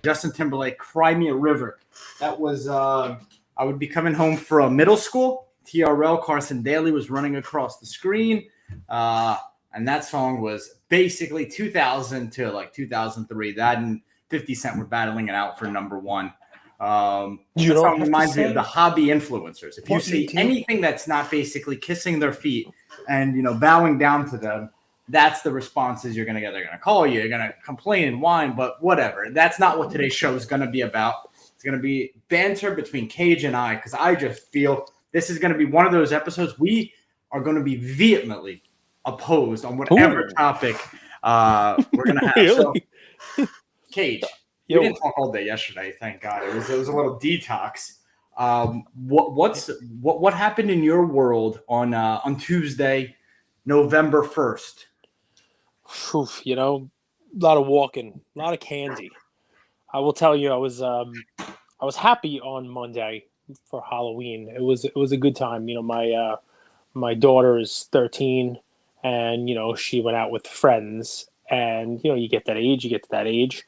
Justin Timberlake, Cry Me a River. That was, I would be coming home from middle school. TRL, Carson Daly was running across the screen. And that song was basically 2000 to like 2003. That and 50 Cent were battling it out for number one. That song reminds me of the hobby influencers. If you see anything that's not basically kissing their feet and, bowing down to them, that's the responses you're going to get. They're going to call you. You're going to complain and whine, but whatever. That's not what today's show is going to be about. It's going to be banter between Cage and I, because I just feel this is going to be one of those episodes we are going to be vehemently opposed on whatever topic we're going to have. Really? So, Cage, we didn't talk all day yesterday, thank God. It was a little detox. What happened in your world on Tuesday, November 1st? A lot of walking, a lot of candy. I will tell you, I was happy on Monday for Halloween. It was a good time. My daughter is 13, and she went out with friends, and you get to that age.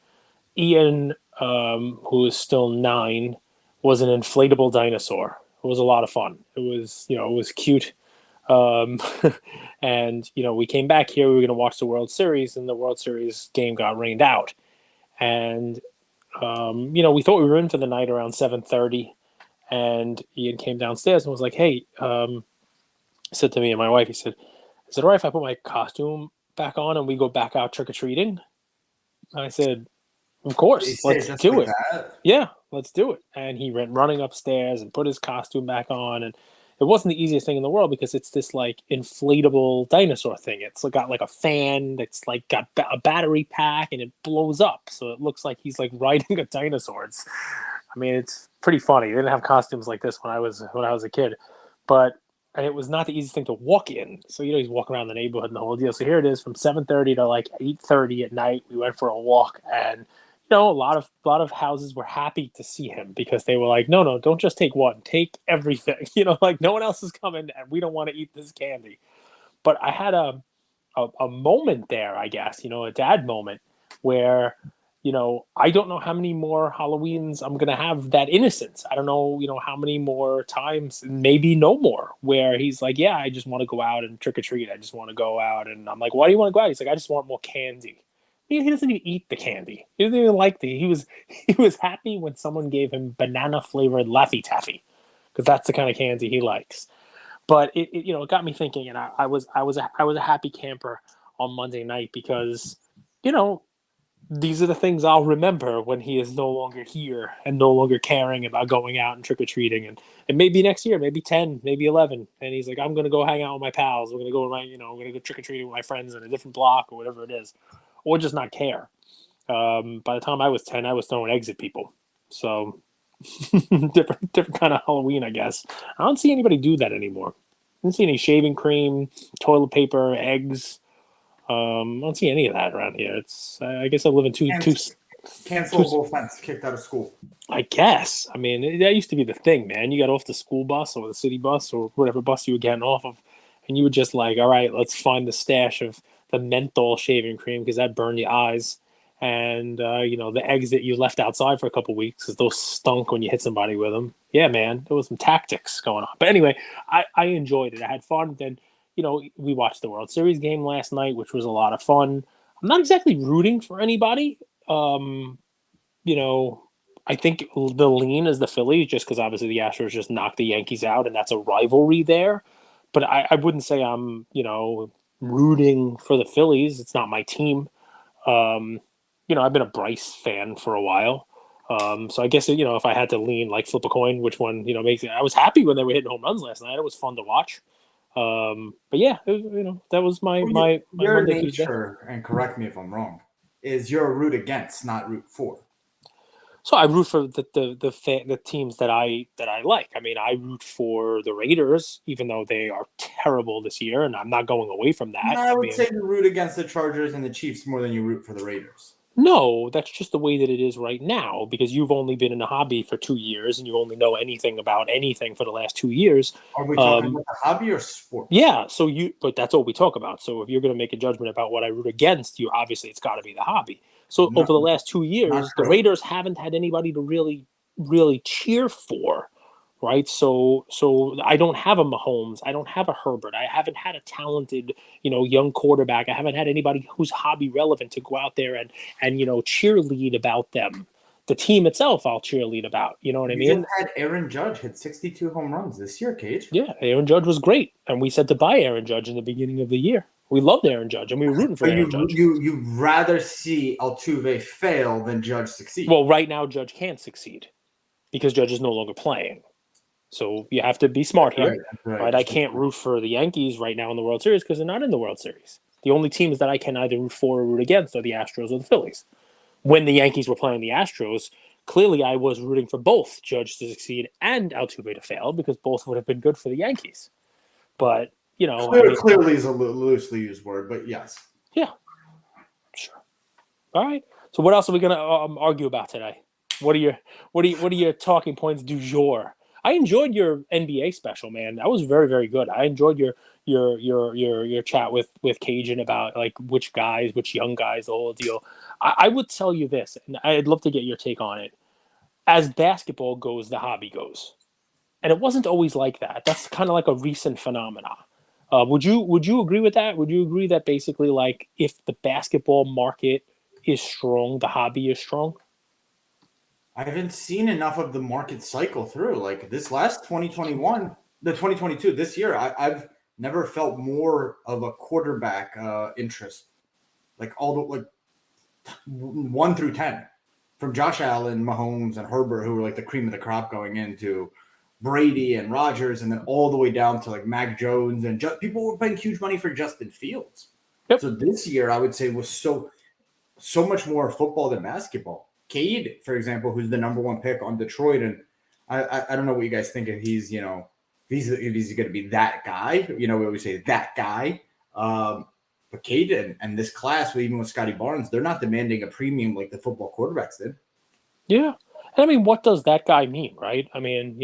Ian, who is still 9, was an inflatable dinosaur. It was a lot of fun. It was cute. And we came back here. We were going to watch the World Series, and the World Series game got rained out. And we thought we were in for the night around 7:30. And Ian came downstairs and was like, "Hey," said to me and my wife, he said, "Is it all right if I put my costume back on and we go back out trick or treating?" I said, "Of course, let's do it." Yeah, let's do it. And he went running upstairs and put his costume back on, and it wasn't the easiest thing in the world because it's this like inflatable dinosaur thing. It's got like a fan that's like got a battery pack and it blows up, so it looks like he's like riding a dinosaur. It's pretty funny. They didn't have costumes like this when I was a kid, and it was not the easiest thing to walk in. So he's walking around the neighborhood and the whole deal. So here it is from 7:30 to like 8:30 at night. We went for a walk, and a lot of houses were happy to see him because they were like, no, don't just take one, take everything. Like no one else is coming, and we don't want to eat this candy. But I had a moment there, I guess, a dad moment where. I don't know how many more Halloweens I'm going to have that innocence. I don't know, how many more times, maybe no more, where he's like, yeah, I just want to go out and trick or treat. I just want to go out. And I'm like, why do you want to go out? He's like, I just want more candy. He doesn't even eat the candy. He doesn't even like he was happy when someone gave him banana flavored Laffy Taffy because that's the kind of candy he likes. But it got me thinking, and I was a happy camper on Monday night because, these are the things I'll remember when he is no longer here and no longer caring about going out and trick-or-treating. And maybe next year, maybe 10, maybe 11. And he's like, I'm going to go hang out with my pals. We're going to go we're going to go trick-or-treating with my friends in a different block or whatever it is. Or just not care. By the time I was 10, I was throwing eggs at people. So different kind of Halloween, I guess. I don't see anybody do that anymore. I don't see any shaving cream, toilet paper, eggs. I don't see any of that around here. It's I guess I live in cancelable offense, kicked out of school. I guess. That used to be the thing, man. You got off the school bus or the city bus or whatever bus you were getting off of, and you were just like, all right, let's find the stash of the menthol shaving cream because that burned your eyes, and the eggs that you left outside for a couple weeks because those stunk when you hit somebody with them. Yeah, man, there was some tactics going on. But anyway, I enjoyed it. I had fun. Then. We watched the World Series game last night, which was a lot of fun. I'm not exactly rooting for anybody. I think the lean is the Phillies just because obviously the Astros just knocked the Yankees out and that's a rivalry there. But I wouldn't say I'm, rooting for the Phillies. It's not my team. I've been a Bryce fan for a while. So I guess, if I had to lean, like flip a coin, which one, makes it. I was happy when they were hitting home runs last night. It was fun to watch. But yeah, that was my your Monday, nature, Tuesday. And correct me if I'm wrong, is you're a root against, not root for. So I root for the teams that I like. I root for the Raiders, even though they are terrible this year, and I'm not going away from that. No, I would say you root against the Chargers and the Chiefs more than you root for the Raiders. No, that's just the way that it is right now because you've only been in a hobby for 2 years and you only know anything about anything for the last 2 years. Are we talking about the hobby or sport? Yeah, but that's all we talk about. So if you're going to make a judgment about what I root against, obviously it's got to be the hobby. So No, over the last 2 not years, the true. Raiders haven't had anybody to really cheer for, right? So I don't have a Mahomes, I don't have a Herbert, I haven't had a talented, young quarterback. I haven't had anybody who's hobby relevant to go out there and cheerlead about them. The team itself, I'll cheerlead about. You know what I You just mean? had Aaron Judge hit 62 home runs this year, Cage. Yeah, Aaron Judge was great, and we said to buy Aaron Judge in the beginning of the year. We loved Aaron Judge, and we were rooting for But Aaron Judge. you'd rather see Altuve fail than Judge succeed. Well, right now Judge can't succeed because Judge is no longer playing. So you have to be smart here, right? I can't root for the Yankees right now in the World Series because they're not in the World Series. The only teams that I can either root for or root against are the Astros or the Phillies. When the Yankees were playing the Astros, clearly I was rooting for both Judge to succeed and Altuve to fail because both would have been good for the Yankees. But, clearly is a loosely used word, but yes. Yeah, sure. All right. So what else are we going to argue about today? What are your talking points du jour? I enjoyed your NBA special, man. That was very, very good. I enjoyed your chat with Cajun about like which young guys, the whole deal. I would tell you this, and I'd love to get your take on it. As basketball goes, the hobby goes, and it wasn't always like that. That's kind of like a recent phenomenon. Would you agree with that? Would you agree that basically like if the basketball market is strong, the hobby is strong? I haven't seen enough of the market cycle through. Like this last 2021, the 2022, this year, I've never felt more of a quarterback interest. Like all the like 1 through 10, from Josh Allen, Mahomes, and Herbert, who were like the cream of the crop going into Brady and Rodgers, and then all the way down to like Mac Jones, and people were paying huge money for Justin Fields. Yep. So this year, I would say was so much more football than basketball. Cade, for example, who's the number 1 pick on Detroit, and I don't know what you guys think if he's if he's going to be that guy. We always say that guy. But Cade and this class, even with Scotty Barnes, they're not demanding a premium like the football quarterbacks did. Yeah. And I mean, what does that guy mean, right? I mean,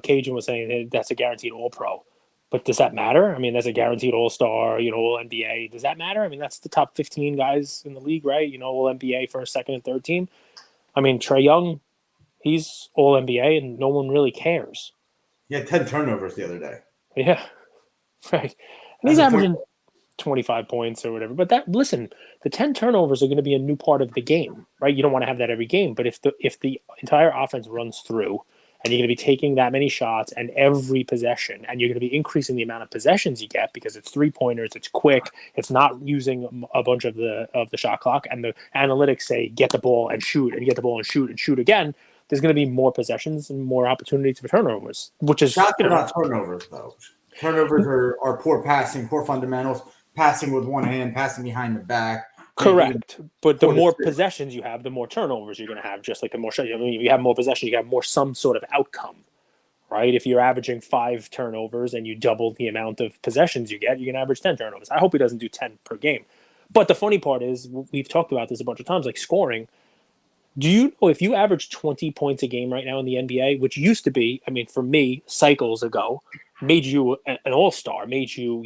Cajun was saying that's a guaranteed All-Pro. But does that matter? I mean, that's a guaranteed All-Star, All NBA. Does that matter? I mean, that's the top 15 guys in the league, right? All NBA first, second, and third team. I mean, Trae Young, he's All NBA, and no one really cares. He had 10 turnovers the other day. Yeah, right. And he's averaging 25 points or whatever. But listen, the 10 turnovers are going to be a new part of the game, right? You don't want to have that every game. But if the entire offense runs through, and you're going to be taking that many shots and every possession, and you're going to be increasing the amount of possessions you get because it's 3-pointers, it's quick, it's not using a bunch of the shot clock, and the analytics say get the ball and shoot, and get the ball and shoot again. There's going to be more possessions and more opportunities for turnovers, which is shots are not turnovers though. Turnovers are poor passing, poor fundamentals, passing with one hand, passing behind the back. Correct, but the more possessions you have, the more turnovers you're going to have. Just like the more shots, if you have more possessions, you have more some sort of outcome, right? If you're averaging 5 turnovers and you double the amount of possessions you get, you can average 10 turnovers. I hope he doesn't do 10 per game. But the funny part is, we've talked about this a bunch of times, like scoring. Do you know if you average 20 points a game right now in the NBA, which used to be, I mean, for me, cycles ago, made you an all-star, made you,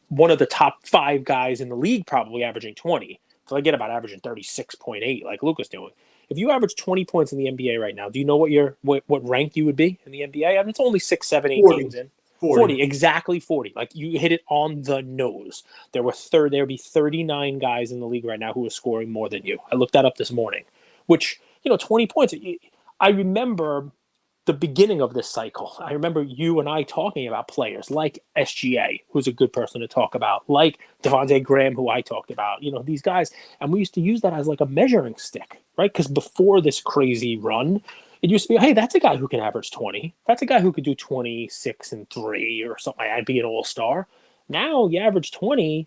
one of the top 5 guys in the league, probably averaging 20. So I get about averaging 36.8 like Luka's doing. If you average 20 points in the NBA right now, do you know what rank you would be in the NBA? I mean, it's only 6, 7, 8 games in. 40, exactly 40. Like you hit it on the nose. There would be 39 guys in the league right now who are scoring more than you. I looked that up this morning, which, 20 points. I remember the beginning of this cycle. I remember you and I talking about players like SGA, who's a good person to talk about, like Devontae Graham, who I talked about, these guys. And we used to use that as like a measuring stick, right? Because before this crazy run, it used to be, hey, that's a guy who can average 20. That's a guy who could do 26 and 3 or something like that, be an all-star. Now you average 20.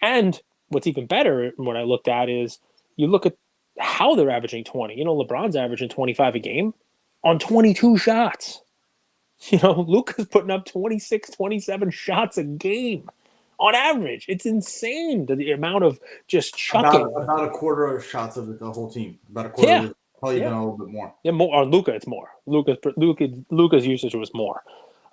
And what's even better, what I looked at is you look at how they're averaging 20. LeBron's averaging 25 a game on 22 shots. Luka's putting up 26, 27 shots a game on average. It's insane, the amount of just chucking. About a quarter of shots of the whole team. About a quarter. Yeah. Probably even a little bit more. Yeah, more on Luka, it's more. Luka's usage was more.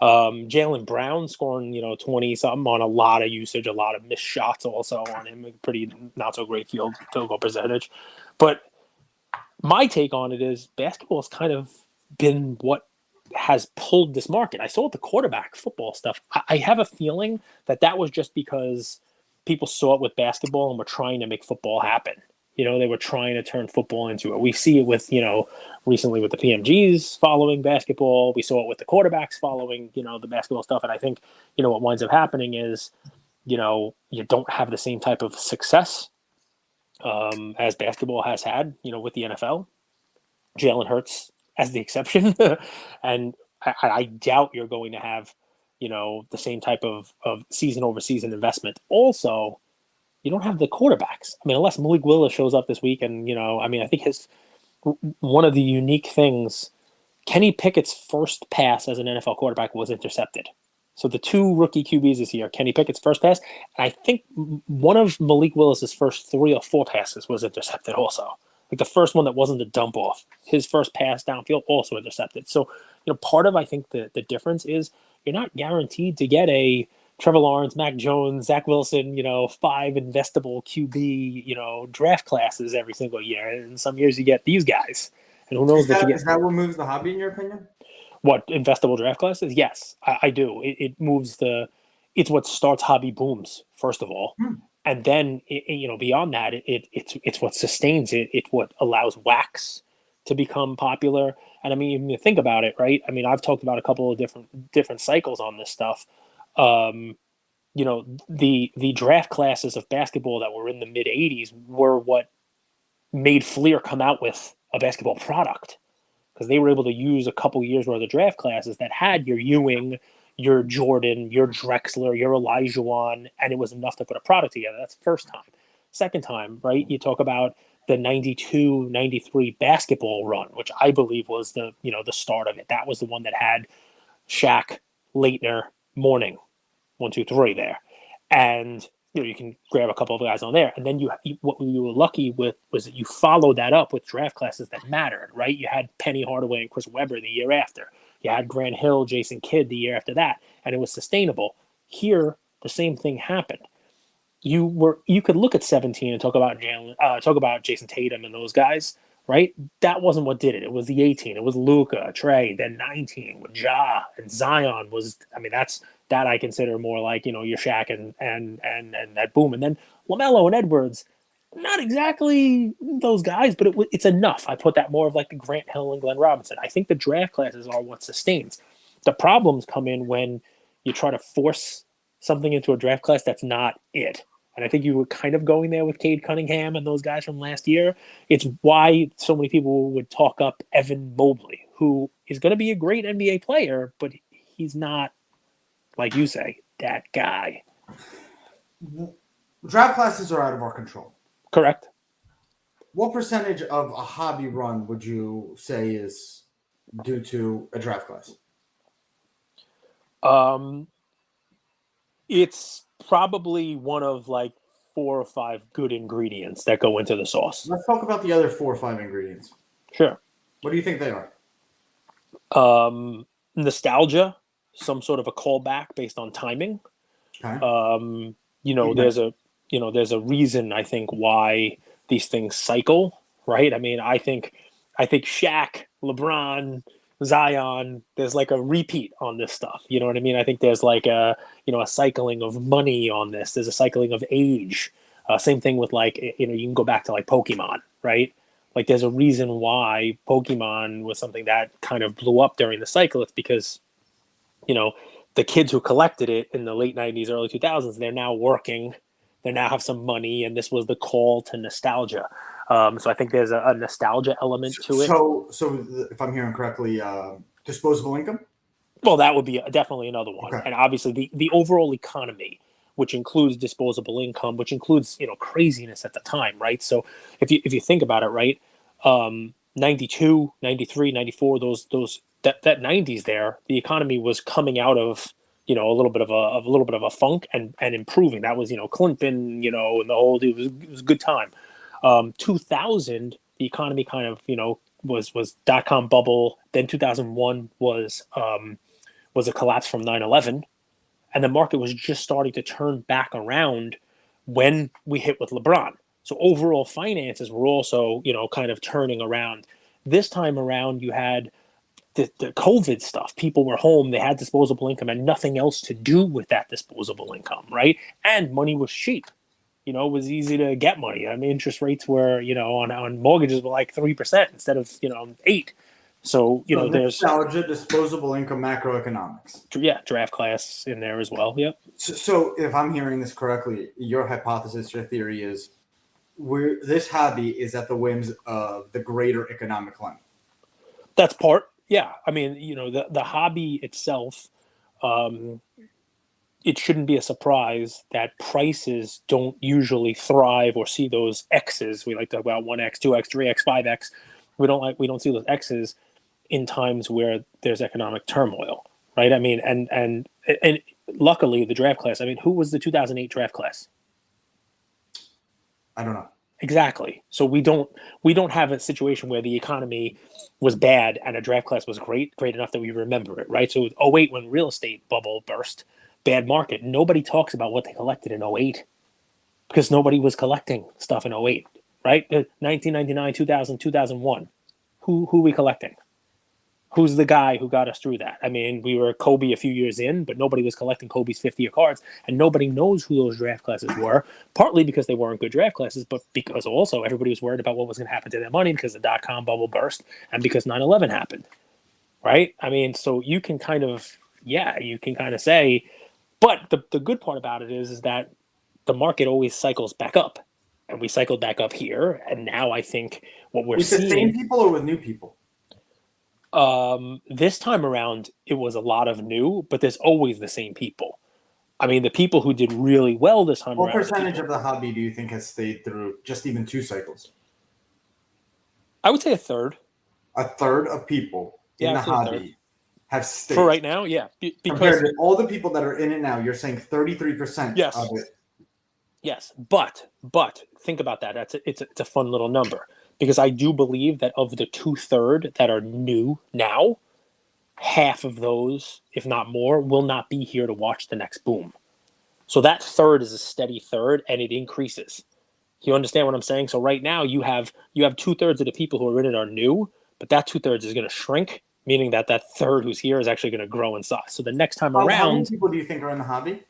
Jaylen Brown scoring, 20 something on a lot of usage, a lot of missed shots also on him, a pretty not so great field goal percentage. But my take on it is basketball has kind of been what has pulled this market. I saw the quarterback football stuff. I have a feeling that was just because people saw it with basketball and were trying to make football happen. They were trying to turn football into it. We see it with, recently with the PMGs following basketball. We saw it with the quarterbacks following, the basketball stuff. And I think, what winds up happening is, you don't have the same type of success as basketball has had, with the NFL. Jalen Hurts as the exception. And I doubt you're going to have, the same type of season over season investment. Also, you don't have the quarterbacks. I mean, unless Malik Willis shows up this week and, I think one of the unique things, Kenny Pickett's first pass as an NFL quarterback was intercepted. So the two rookie QBs this year, Kenny Pickett's first pass, and I think one of Malik Willis's first 3 or 4 passes was intercepted also. Like the first one that wasn't a dump off, his first pass downfield also intercepted. So, part of I think the difference is you're not guaranteed to get a Trevor Lawrence, Mac Jones, Zach Wilson, 5 investable QB, draft classes every single year. And some years you get these guys. And who knows what you get. Is that what moves the hobby in your opinion? What, investable draft classes? Yes, I do. It moves it's what starts hobby booms, first of all. And then, beyond that, it's what sustains it. It's what allows wax to become popular. And I mean, you think about it, right? I mean, I've talked about a couple of different cycles on this stuff. The draft classes of basketball that were in the mid 80s were what made Fleer come out with a basketball product, because they were able to use a couple years worth of draft classes that had your Ewing, your Jordan, your Drexler, your Olajuwon, and it was enough to put a product together. That's the first time. Second time, right? You talk about the 92, 93 basketball run, which I believe was the start of it. That was the one that had Shaq, Leitner, Mourning, 1, 2, 3 there. And you can grab a couple of guys on there. And then what you were lucky with was that you followed that up with draft classes that mattered, right? You had Penny Hardaway and Chris Webber the year after. You had Grant Hill, Jason Kidd the year after that, and it was sustainable. Here, the same thing happened. You could look at 17 and talk about Jason Tatum and those guys, right? That wasn't what did it. It was the 18. It was Luka, Trey, then 19 with Ja, and Zion was. I mean, that I consider more like your Shaq and that boom, and then LaMelo and Edwards. Not exactly those guys, but it's enough. I put that more of like the Grant Hill and Glenn Robinson. I think the draft classes are what sustains. The problems come in when you try to force something into a draft class that's not it. And I think you were kind of going there with Cade Cunningham and those guys from last year. It's why so many people would talk up Evan Mobley, who is going to be a great NBA player, but he's not, like you say, that guy. Draft classes are out of our control. Correct. What percentage of a hobby run would you say is due to a draft class? It's probably one of like 4 or 5 good ingredients that go into the sauce. Let's talk about the other 4 or 5 ingredients. Sure. What do you think they are? Nostalgia, some sort of a callback based on timing. Okay. There's a reason, I think, why these things cycle, right? I mean, I think Shaq, LeBron, Zion, there's like a repeat on this stuff. You know what I mean? I think there's like a cycling of money on this. There's a cycling of age. Same thing with like, you can go back to like Pokemon, right? Like there's a reason why Pokemon was something that kind of blew up during the cycle. It's because, the kids who collected it in the late 90s, early 2000s, they're now working. They now have some money, and this was the call to nostalgia. So I think there's a nostalgia element to it. So if I'm hearing correctly, disposable income? Well, that would be definitely another one. Okay. And obviously the overall economy, which includes disposable income, which includes, craziness at the time, right? So if you think about it, right, 92, 93, 94, that 90s there, the economy was coming out of, a little bit of a funk and improving. That was, Clinton, and the whole, it was a good time. 2000, the economy kind of, was .com bubble. Then 2001 was was a collapse from 9/11, and the market was just starting to turn back around when we hit with LeBron. So overall finances were also, kind of turning around. This time around, you had the COVID stuff. People were home, they had disposable income and nothing else to do with that disposable income, right? And money was cheap. It was easy to get money. I mean, interest rates were, on mortgages were like 3% instead of, 8. So, So there's nostalgia, disposable income, macroeconomics. draft class in there as well. Yep. So if I'm hearing this correctly, your hypothesis, your theory is this hobby is at the whims of the greater economic climate. That's part. Yeah. I mean, the hobby itself, it shouldn't be a surprise that prices don't usually thrive or see those X's. We like to talk about 1X, 2X, 3X, 5X. We don't see those X's in times where there's economic turmoil, right? I mean, and luckily the draft class. I mean, who was the 2008 draft class? I don't know. Exactly. So we don't have a situation where the economy was bad and a draft class was great enough that we remember it, right? So 08, when real estate bubble burst, bad market. Nobody talks about what they collected in 08 because nobody was collecting stuff in 08, right? 1999, 2000, 2001. Who we collecting? Who's the guy who got us through that? I mean, we were Kobe a few years in, but nobody was collecting Kobe's 50-year cards, and nobody knows who those draft classes were, partly because they weren't good draft classes, but because also everybody was worried about what was going to happen to their money because the dot-com bubble burst and because 9/11 happened, right? I mean, so you can kind of say, but the good part about it is that the market always cycles back up, and we cycled back up here, and now I think what we're seeing... With the same people or with new people? This time around, it was a lot of new, but there's always the same people. I mean, the people who did really well this time What around... What percentage of the hobby do you think has stayed through just even 2 cycles? I would say a third. A third of people in the hobby have stayed. For right now, yeah. Because compared to all the people that are in it now, you're saying 33% of it. Yes, but think about that. It's a fun little number. Because I do believe that of the 2/3 that are new now, half of those, if not more, will not be here to watch the next boom. So that third is a steady third, and it increases. You understand what I'm saying? So right now you have 2/3 of the people who are in it are new, but that 2/3 is going to shrink, meaning that third who's here is actually going to grow in size. So the next time around... How many people do you think are in the hobby?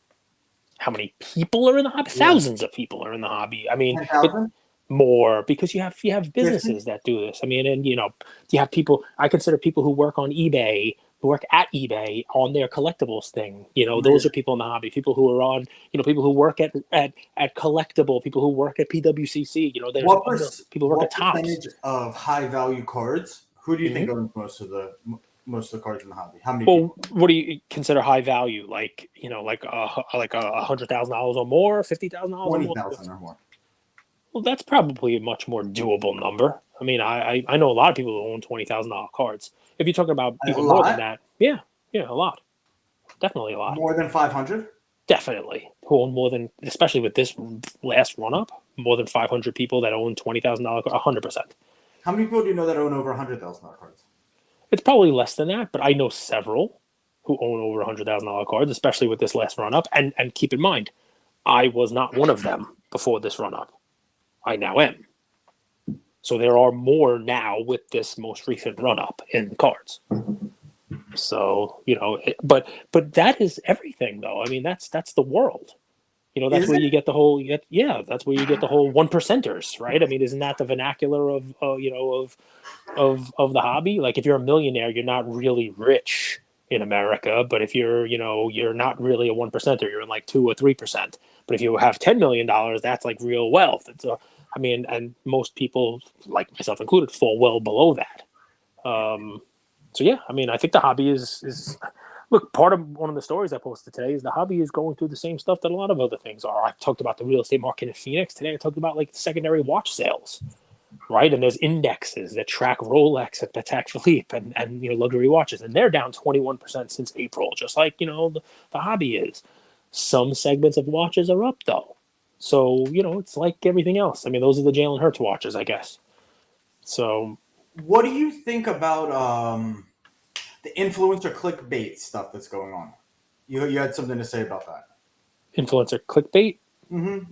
How many people are in the hobby? Yeah. Thousands of people are in the hobby. I mean... 10,000? More, because you have businesses that do this. I mean, and you have people. I consider people who work on eBay, who work at eBay on their collectibles thing. Those are people in the hobby. People who are on, people who work at Collectible. People who work at PWCC. There's people who work at Topps. What percentage of high value cards? Who do you think owns most of the cards in the hobby? How many? Well, what do you consider high value? Like $100,000 or more, $50,000 or more, $20,000 or more. Well, that's probably a much more doable number. I mean, I know a lot of people who own $20,000 cards. If you're talking about even more than that, yeah, a lot, definitely a lot. More than 500? Definitely, who own more than, especially with this last run up, more than 500 people that own $20,000, 100%. How many people do you know that own over $100,000 cards? It's probably less than that, but I know several who own over $100,000 cards, especially with this last run up. And keep in mind, I was not one of them before this run up. I now am. So there are more now with this most recent run up in cards. So, but that is everything though. I mean, that's the world. That's where you get the whole, that's where you get the whole 1%ers, right? I mean, isn't that the vernacular of the hobby? Like if you're a millionaire, you're not really rich in America, but if you're, you're not really a 1%er, you're in like 2 or 3%. But if you have $10 million, that's like real wealth. And most people, like myself included, fall well below that. So yeah, I mean, I think the hobby is look, part of one of the stories I posted today is the hobby is going through the same stuff that a lot of other things are. I talked about the real estate market in Phoenix. Today I talked about like secondary watch sales, right? And there's indexes that track Rolex and Patek Philippe and luxury watches, and they're down 21% since April, just like the hobby is. Some segments of watches are up though. So, it's like everything else. I mean, those are the Jalen Hurts watches, I guess. So what do you think about the influencer clickbait stuff that's going on. You had something to say about that. Influencer clickbait. Mm-hmm.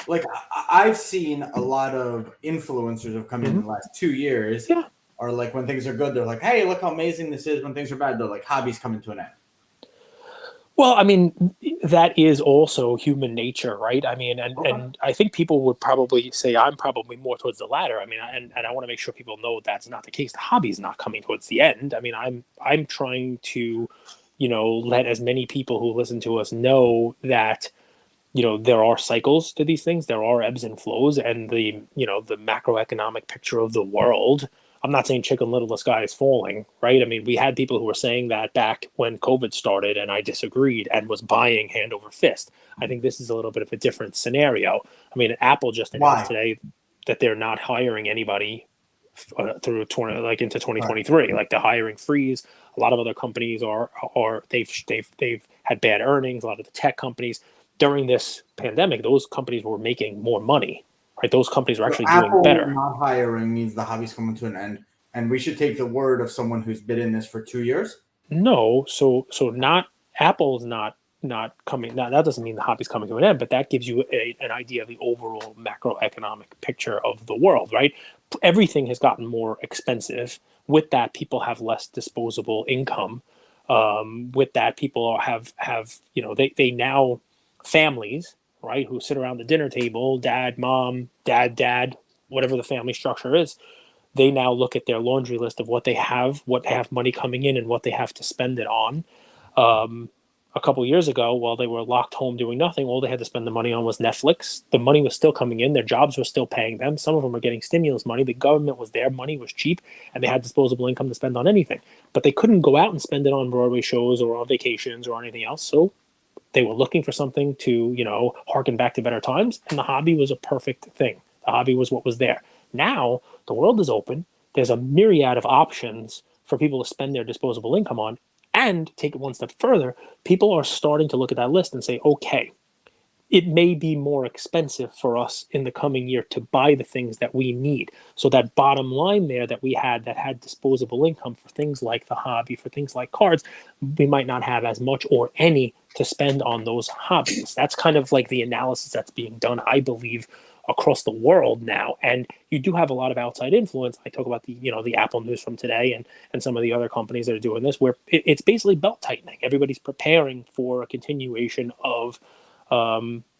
Like I've seen a lot of influencers have come in the last 2 years. Yeah. Or like when things are good, they're like, "Hey, look how amazing this is." When things are bad, they're like, "Hobby's coming to an end." Well, I mean, that is also human nature, right? I mean, and I think people would probably say I'm probably more towards the latter. I mean, and I want to make sure people know that's not the case. The hobby's not coming towards the end. I mean, I'm trying to, let as many people who listen to us know that, there are cycles to these things. There are ebbs and flows, and the macroeconomic picture of the world. I'm not saying Chicken Little, the sky is falling, right? I mean, we had people who were saying that back when COVID started, and I disagreed and was buying hand over fist. I think this is a little bit of a different scenario. I mean, Apple just announced today that they're not hiring anybody through into 2023. Like the hiring freeze. A lot of other companies are they've had bad earnings. A lot of the tech companies during this pandemic, those companies were making more money. Right, those companies are actually doing better. Not hiring means the hobby's coming to an end, and we should take the word of someone who's been in this for 2 years. No, so not Apple's not coming. Now that doesn't mean the hobby's coming to an end, but that gives you an idea of the overall macroeconomic picture of the world. Right, everything has gotten more expensive. With that, people have less disposable income. With that, people have they now families. Right, who sit around the dinner table, dad, mom, dad, whatever the family structure is, they now look at their laundry list of what they have money coming in, and what they have to spend it on. A couple of years ago, while they were locked home doing nothing, all they had to spend the money on was Netflix. The money was still coming in. Their jobs were still paying them. Some of them were getting stimulus money. The government was there. Money was cheap, and they had disposable income to spend on anything. But they couldn't go out and spend it on Broadway shows or on vacations or anything else. So they were looking for something to, harken back to better times, and the hobby was a perfect thing. The hobby was what was there. Now, the world is open. There's a myriad of options for people to spend their disposable income on, and take it one step further, people are starting to look at that list and say, okay, it may be more expensive for us in the coming year to buy the things that we need. So that bottom line there that we had that had disposable income for things like the hobby, for things like cards, we might not have as much or any to spend on those hobbies. That's kind of like the analysis that's being done, I believe, across the world now. And you do have a lot of outside influence. I talk about the Apple news from today and some of the other companies that are doing this, where it's basically belt tightening. Everybody's preparing for a continuation of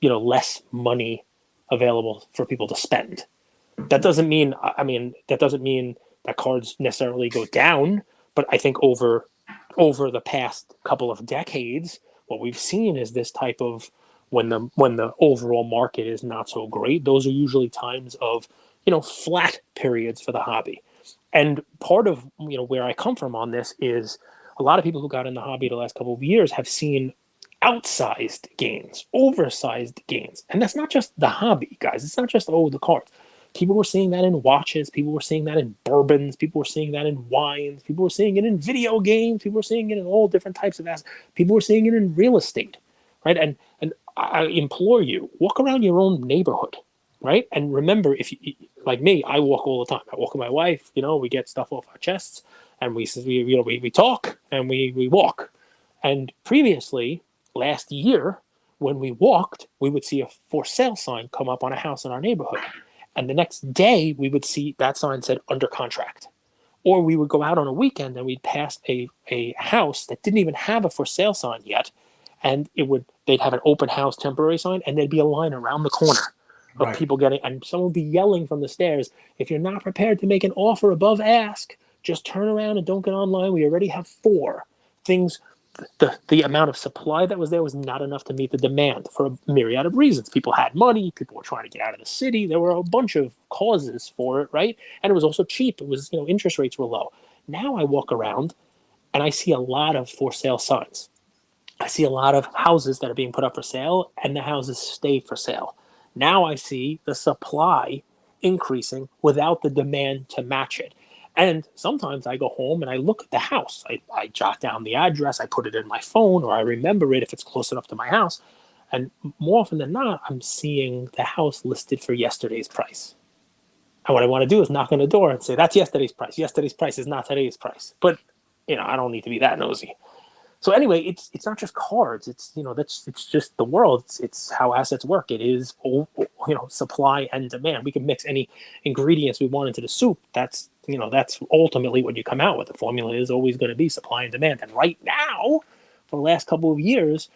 less money available for people to spend. That doesn't mean that cards necessarily go down, but I think over the past couple of decades, what we've seen is this type of when the overall market is not so great, those are usually times of flat periods for the hobby. And part of where I come from on this is a lot of people who got in the hobby the last couple of years have seen outsized gains, oversized gains. And that's not just the hobby, guys. It's not just, the cards. People were seeing that in watches. People were seeing that in bourbons. People were seeing that in wines. People were seeing it in video games. People were seeing it in all different types of assets. People were seeing it in real estate, right? And I implore you, walk around your own neighborhood, right? And remember, if you, like me, I walk all the time. I walk with my wife. We get stuff off our chests, and we talk and we walk. And previously, last year, when we walked, we would see a for sale sign come up on a house in our neighborhood. And the next day, we would see that sign said under contract. Or we would go out on a weekend and we'd pass a house that didn't even have a for sale sign yet. And they'd have an open house temporary sign, and there'd be a line around the corner of people and someone would be yelling from the stairs, if you're not prepared to make an offer above ask, just turn around and don't get online. We already have 4 things. The amount of supply that was there was not enough to meet the demand for a myriad of reasons. People had money. People were trying to get out of the city. There were a bunch of causes for it, right? And it was also cheap. It was, interest rates were low. Now I walk around and I see a lot of for sale signs. I see a lot of houses that are being put up for sale, and the houses stay for sale. Now I see the supply increasing without the demand to match it. And sometimes I go home and I look at the house. I jot down the address, I put it in my phone, or I remember it if it's close enough to my house. And more often than not, I'm seeing the house listed for yesterday's price. And what I want to do is knock on the door and say, that's yesterday's price. Yesterday's price is not today's price. But I don't need to be that nosy. So anyway, it's not just cards. It's just the world. It's how assets work. It is supply and demand. We can mix any ingredients we want into the soup. That's ultimately what you come out with. The formula is always going to be supply and demand. And right now, for the last couple of years,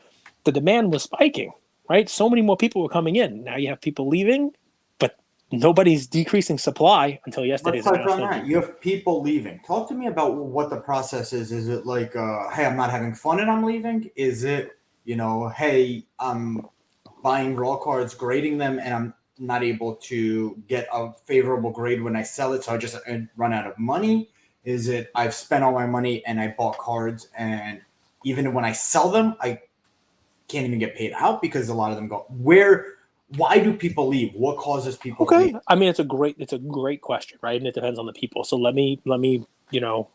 the demand was spiking. Right, so many more people were coming in. Now you have people leaving, but nobody's decreasing supply until yesterday's Let's touch on announcement. that. You have people leaving. Talk to me about what the process is. Is it like, hey, I'm not having fun and I'm leaving? Is it, hey, I'm buying raw cards, grading them, and I'm not able to get a favorable grade when I sell it, so I run out of money? Is it I've spent all my money and I bought cards, and even when I sell them, I can't even get paid out because a lot of them go why do people leave? What causes people to leave? I mean, it's a great question, right? And it depends on the people. So let me we'll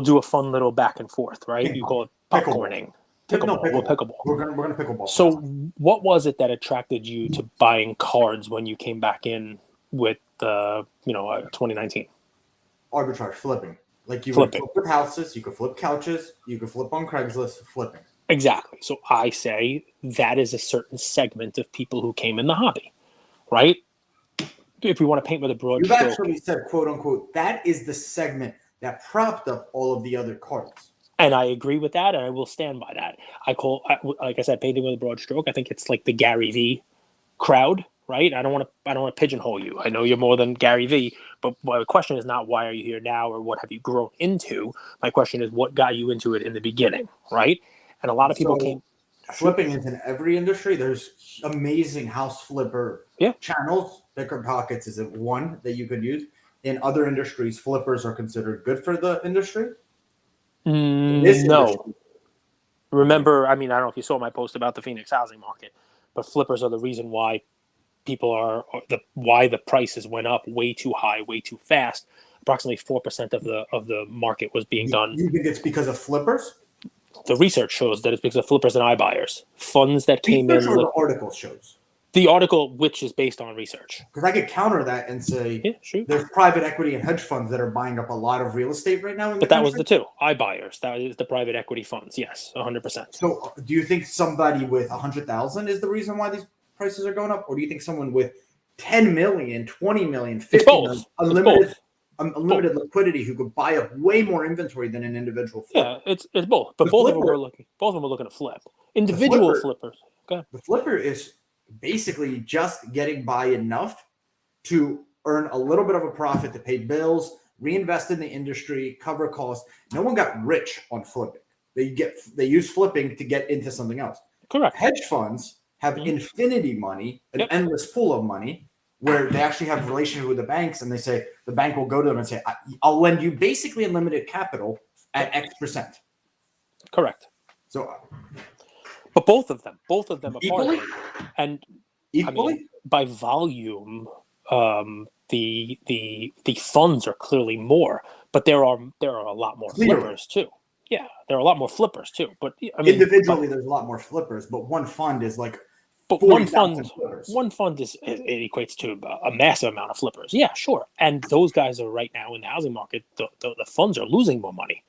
do a fun little back and forth, right? Ping You pong. call it Pickleball. popcorning. Pickleball. Pickleball. We're gonna pickleball. So what was it that attracted you to buying cards when you came back in with 2019? Arbitrage, flipping. Like you Flipping. would flip with houses, you could flip couches, you could flip on Craigslist, flipping. Exactly. So I say that is a certain segment of people who came in the hobby, right? If we want to paint with a broad You've stroke. actually said, quote unquote, that is the segment that propped up all of the other cards. And I agree with that, and I will stand by that. Like I said, painting with a broad stroke. I think it's like the Gary V crowd, right? I don't want to pigeonhole you. I know you're more than Gary V, but my question is not why are you here now or what have you grown into. My question is what got you into it in the beginning, right? And a lot of people came. Flipping is in every industry. There's amazing house flipper channels. Picker Pockets is one that you could use. In other industries, flippers are considered good for the industry. No. Remember, I mean, I don't know if you saw my post about the Phoenix housing market, but flippers are the reason why why the prices went up way too high, way too fast. Approximately 4% of the market was being done. You think it's because of flippers? The research shows that it's because of flippers and iBuyers. Funds that came in. Or the article shows? The article, which is based on research. Because I could counter that and say, there's private equity and hedge funds that are buying up a lot of real estate right now. But that was the two iBuyers. That is the private equity funds. Yes, 100%. So, do you think somebody with 100,000 is the reason why these prices are going up, or do you think someone with 10 million, 20 million, 50 million, unlimited liquidity who could buy up way more inventory than an individual flipper? Yeah, it's both. But both of them were looking to flip. Individual flippers. Okay. The flipper is basically just getting by enough to earn a little bit of a profit to pay bills, reinvest in the industry, cover costs. No one got rich on flipping. They use flipping to get into something else. Correct. Hedge funds have infinity money, an endless pool of money, where they actually have relationship with the banks, and they say the bank will go to them and say, "I'll lend you basically unlimited capital at X%." Correct. So, but both of them are equally, part of it. And equally, I mean, by volume, the funds are clearly more, but there are a lot more flippers too. Yeah, there are a lot more flippers too. But I mean, individually, there's a lot more flippers, but one fund is like. But one fund it equates to a massive amount of flippers. Yeah, sure. And those guys are right now in the housing market. The funds are losing more money.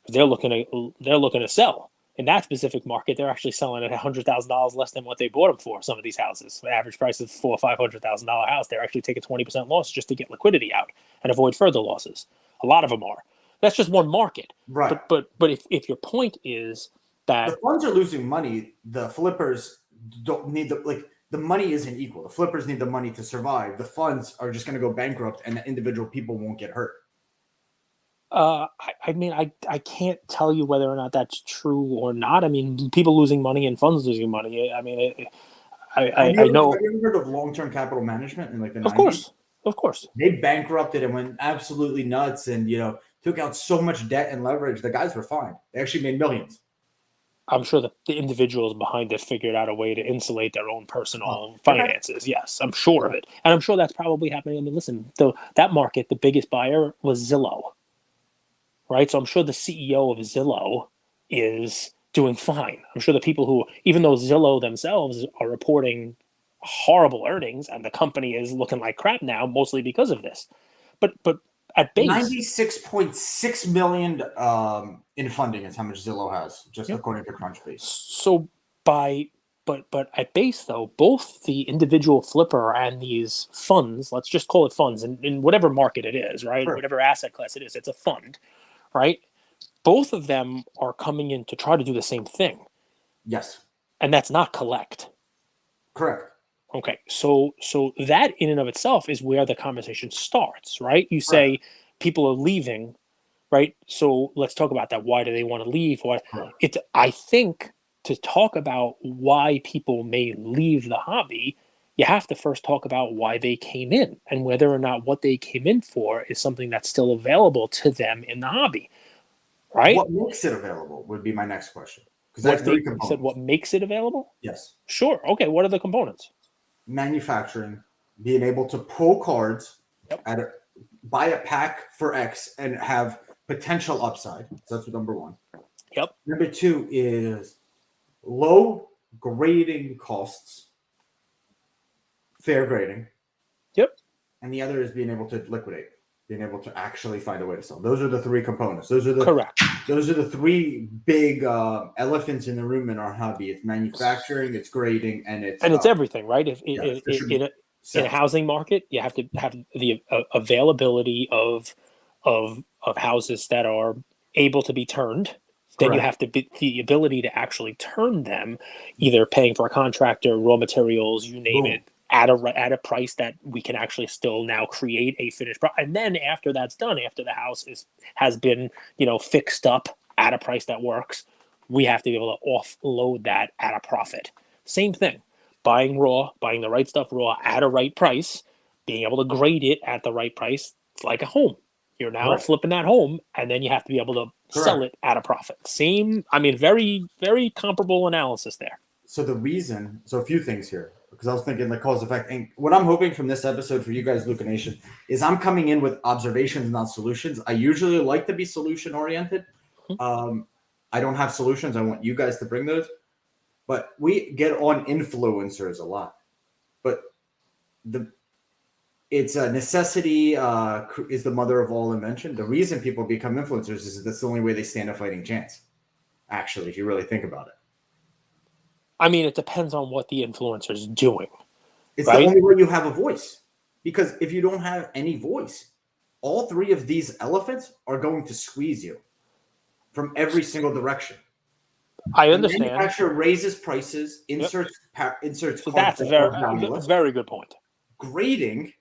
They're looking to sell. In that specific market, they're actually selling at $100,000 less than what they bought them for. Some of these houses, the average price is $400,000 or $500,000 house. They're actually taking 20% loss just to get liquidity out and avoid further losses. A lot of them are. That's just one market, right? But if your point is that the funds are losing money, the flippers don't need the money isn't equal. The flippers need the money to survive. The funds are just going to go bankrupt, and the individual people won't get hurt. I mean, I can't tell you whether or not that's true or not. I mean, people losing money and funds losing money. I mean, I know. Have you ever heard of long-term capital management in like the 90s? Of course. They bankrupted and went absolutely nuts, and took out so much debt and leverage. The guys were fine. They actually made millions. I'm sure that the individuals behind it figured out a way to insulate their own personal finances. Yes, I'm sure of it. And I'm sure that's probably happening. I mean, listen, that market, the biggest buyer was Zillow, right? So I'm sure the CEO of Zillow is doing fine. I'm sure the people who, even though Zillow themselves are reporting horrible earnings and the company is looking like crap now, mostly because of this. But at base. 96.6 million in funding is how much Zillow has, just according to Crunchbase. So but at base though, both the individual flipper and these funds, let's just call it funds in whatever market it is, right? Sure. Whatever asset class it is, it's a fund, right? Both of them are coming in to try to do the same thing. Yes. And that's not collect. Correct. Okay, so that in and of itself is where the conversation starts, right? You say Right. people are leaving, right? So let's talk about that. Why do they want to leave? What Right. it's I think to talk about why people may leave the hobby, you have to first talk about why they came in and whether or not what they came in for is something that's still available to them in the hobby, right? What makes it available would be my next question. Because I have three You components. said what makes it available? Yes. Sure. Okay. What are the components? Manufacturing, being able to pull cards Yep. buy a pack for X and have potential upside. So that's number one. Yep. Number two is low grading costs, fair grading. Yep. And the other is being able to liquidate, being able to actually find a way to sell. Those are the three components. Those are the Correct. Those are the three big elephants in the room in our hobby. It's manufacturing, it's grading, and it's everything, right? If in a housing market, you have to have the availability of houses that are able to be turned. Then you have to be the ability to actually turn them, either paying for a contractor, raw materials, you name it, at a price that we can actually still now create a finished product. And then after that's done, after the house has been fixed up at a price that works, we have to be able to offload that at a profit. Same thing, buying the right stuff raw at a right price, being able to grade it at the right price. It's like a home. You're now flipping that home, and then you have to be able to sell it at a profit. Same, very, very comparable analysis there. So a few things here, because I was thinking the cause effect. And what I'm hoping from this episode for you guys, Luca Nation, is I'm coming in with observations, not solutions. I usually like to be solution oriented. I don't have solutions. I want you guys to bring those. But we get on influencers a lot. But it's a necessity is the mother of all invention. The reason people become influencers is that's the only way they stand a fighting chance. Actually, if you really think about it. It depends on what the influencer is doing. It's the only way you have a voice. Because if you don't have any voice, all three of these elephants are going to squeeze you from every single direction. I understand. The manufacturer raises prices, inserts so that's a very good point. Grading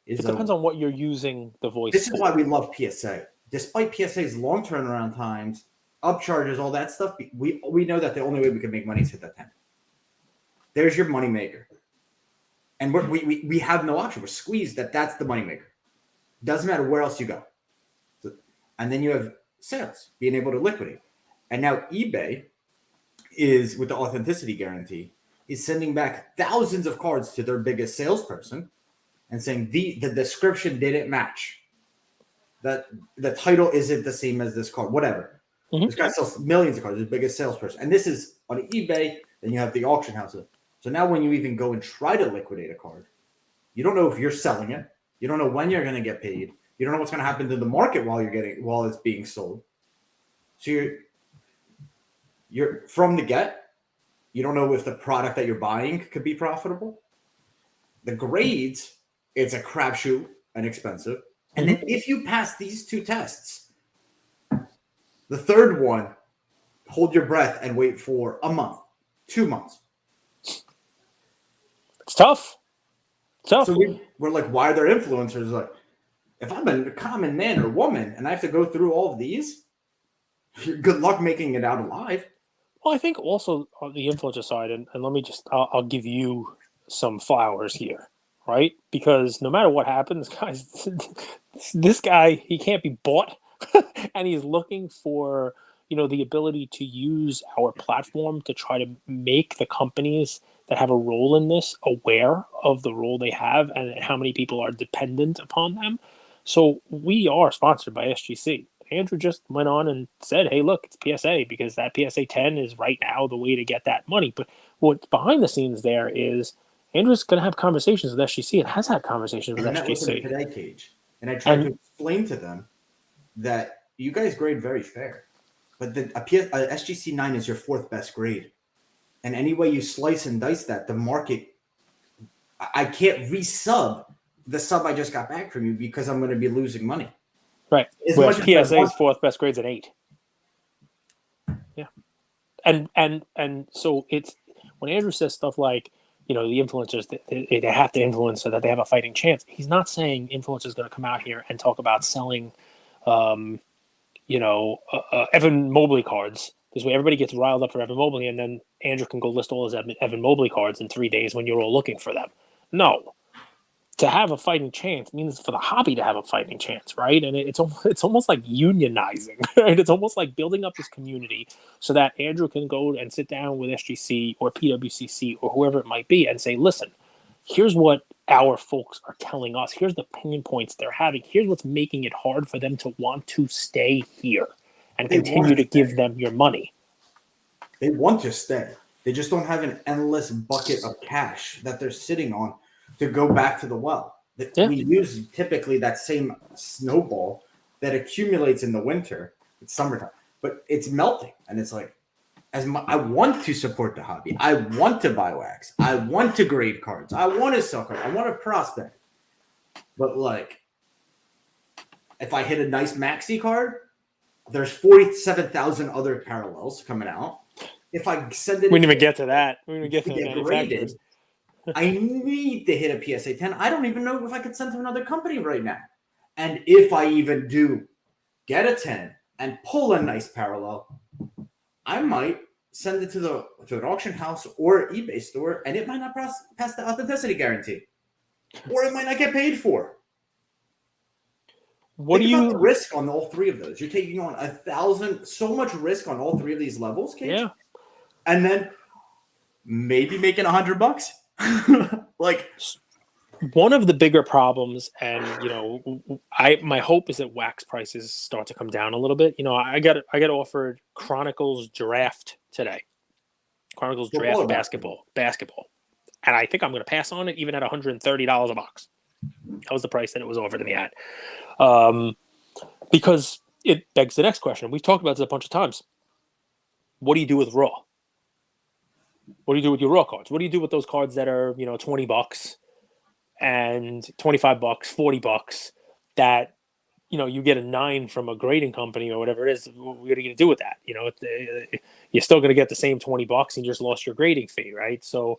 it depends on what you're using the voice This for. is why we love PSA. Despite PSA's long turnaround times, upcharges, all that stuff, we know that the only way we can make money is hit that 10. There's your moneymaker. And we have no option. We're squeezed that's the moneymaker. Doesn't matter where else you go. And then you have sales, being able to liquidate. And now eBay is, with the authenticity guarantee, is sending back thousands of cards to their biggest salesperson and saying the description didn't match. That the title isn't the same as this card, whatever. Mm-hmm. This guy sells millions of cards, the biggest salesperson. And this is on eBay, then you have the auction houses. So now when you even go and try to liquidate a card, you don't know if you're selling it. You don't know when you're going to get paid. You don't know what's going to happen to the market while it's being sold. So you're from the get, you don't know if the product that you're buying could be profitable. The grades, it's a crapshoot and expensive. And then if you pass these two tests, the third one, hold your breath and wait for a month, 2 months. It's tough. So we're like, why are there influencers? Like, if I'm a common man or woman and I have to go through all of these, good luck making it out alive. Well, I think also on the influencer side, and let me I'll give you some flowers here, right? Because no matter what happens, guys, this guy, he can't be bought. And he's looking for, the ability to use our platform to try to make the companies that have a role in this aware of the role they have and how many people are dependent upon them. So we are sponsored by SGC. Andrew just went on and said, hey, look, it's PSA because that PSA 10 is right now the way to get that money. But what's behind the scenes there is Andrew's going to have conversations with SGC and has had conversations with I met with them SGC. today, Cage, and I tried to explain to them that you guys grade very fair, but a SGC 9 is your fourth best grade, and any way you slice and dice that, the market, I can't resub the sub I just got back from you because I'm going to be losing money. Right. As Whereas much as PSA's fourth best grade's an 8. Yeah. And so it's when Andrew says stuff like, the influencers, they have to influence so that they have a fighting chance. He's not saying influencers going to come out here and talk about selling, Evan Mobley cards. This way everybody gets riled up for Evan Mobley, and then Andrew can go list all his Evan Mobley cards in 3 days when you're all looking for them. No. To have a fighting chance means for the hobby to have a fighting chance, right? And it's almost like unionizing, right? It's almost like building up this community so that Andrew can go and sit down with SGC or PWCC or whoever it might be and say, listen, here's what our folks are telling us. Here's the pain points they're having. Here's what's making it hard for them to want to stay here and continue to give them your money. They want to stay. They just don't have an endless bucket of cash that they're sitting on to go back to the well. Yeah. We use typically that same snowball that accumulates in the winter. It's summertime, but it's melting. And it's like, I want to support the hobby. I want to buy wax. I want to grade cards. I want to sell cards. I want to prospect. But like, if I hit a nice maxi card, there's 47,000 other parallels coming out. If I send it, we didn't even get to that. We didn't even get to the manufacturers. I need to hit a PSA 10. I don't even know if I could send to another company right now. And if I even do get a 10 and pull a nice parallel, I might send it to an auction house or eBay store, and it might not pass the authenticity guarantee, or it might not get paid for. Think about the risk on all 3 of those? You're taking on 1,000, so much risk on all 3 of these levels, Cage. Yeah, and then maybe making $100. Like, one of the bigger problems, and my hope is that wax prices start to come down a little bit. I got offered Chronicles Draft today. Chronicles Draft basketball, and I think I'm going to pass on it even at $130 a box. That was the price that it was offered in the ad, because it begs the next question. We've talked about this a bunch of times. What do you do with Raw? What do you do with your Raw cards? What do you do with those cards that are, $20 and $25, $40 that, you get a 9 from a grading company or whatever it is? What are you going to do with that? You're still going to get the same $20 and you just lost your grading fee, right? So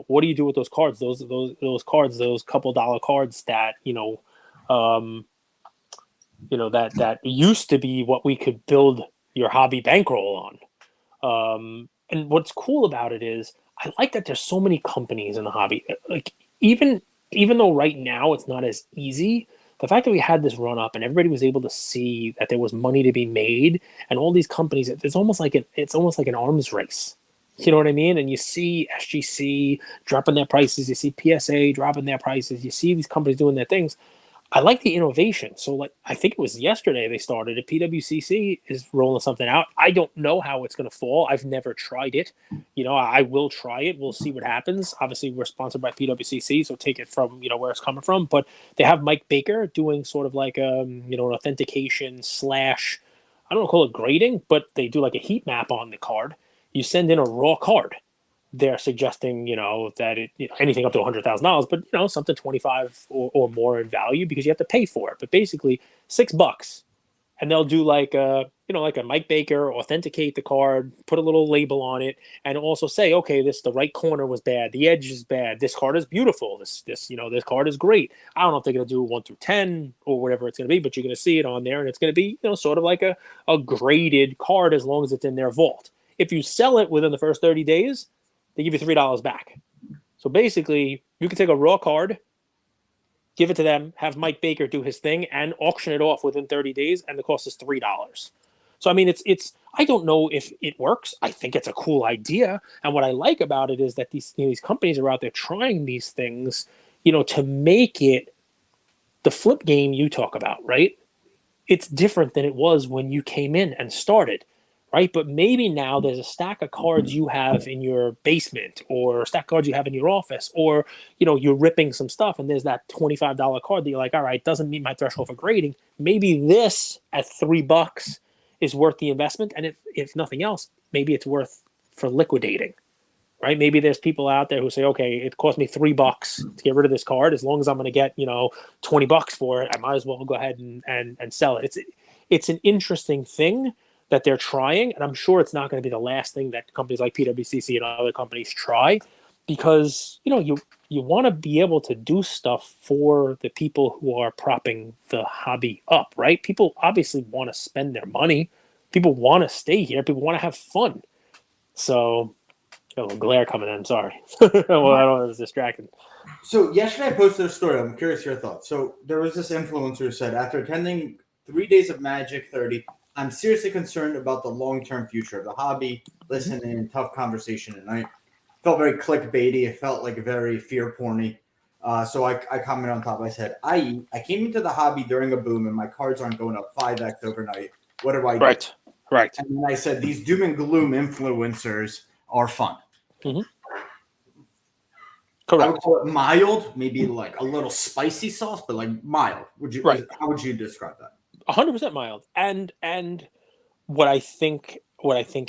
what do you do with those cards? Those cards, those couple dollar cards that, that used to be what we could build your hobby bankroll on. And what's cool about it is I like that there's so many companies in the hobby. Like even though right now it's not as easy, the fact that we had this run up and everybody was able to see that there was money to be made, and all these companies, it's almost like an arms race. You know what I mean? And you see SGC dropping their prices, you see PSA dropping their prices, you see these companies doing their things. I like the innovation. So, like, I think it was yesterday they started it. PWCC is rolling something out. I don't know how it's going to fall. I've never tried it. I will try it. We'll see what happens. Obviously, we're sponsored by PWCC, so take it from, where it's coming from. But they have Mike Baker doing sort of like, an authentication / I don't want to call it grading, but they do like a heat map on the card. You send in a raw card. They're suggesting, that it anything up to $100,000, but something 25 or more in value because you have to pay for it. But basically $6, and they'll do like a Mike Baker, authenticate the card, put a little label on it, and also say, okay, the right corner was bad, the edge is bad, this card is beautiful, this card is great. I don't know if they're gonna do 1 through 10 or whatever it's gonna be, but you're gonna see it on there, and it's gonna be sort of like a graded card as long as it's in their vault. If you sell it within the first 30 days. They give you $3 back. So basically, you can take a raw card, give it to them, have Mike Baker do his thing, and auction it off within 30 days, and the cost is $3. So I mean, it's. I don't know if it works. I think it's a cool idea, and what I like about it is that these companies are out there trying these things, to make it the flip game you talk about, right? It's different than it was when you came in and started. right? But maybe now there's a stack of cards you have in your basement, or a stack of cards you have in your office, or you're ripping some stuff, and there's that $25 card that you're like, all right, doesn't meet my threshold for grading. Maybe this at $3 is worth the investment, and if nothing else, maybe it's worth for liquidating. Right? Maybe there's people out there who say, okay, it cost me $3 to get rid of this card. As long as I'm going to get, $20 for it, I might as well go ahead and sell it. It's an interesting thing that they're trying, and I'm sure it's not going to be the last thing that companies like PWCC and other companies try, because you want to be able to do stuff for the people who are propping the hobby up, right? People obviously want to spend their money. People want to stay here. People want to have fun. So. A little glare coming in. Sorry. Well, I don't know. It was distracting. So yesterday I posted a story. I'm curious your thoughts. So there was this influencer who said, after attending 3 days of Magic 30, I'm seriously concerned about the long-term future of the hobby. Listen in tough conversation, and I felt very clickbaity. It felt like very fear porny. So I commented on top. I said, I came into the hobby during a boom, and my cards aren't going up 5x overnight. What do I do? Right. And then I said, these doom and gloom influencers are fun. Mm-hmm. Correct. I would call it mild, maybe like a little spicy sauce, but like mild. Right. How would you describe that? 100% mild. And what I think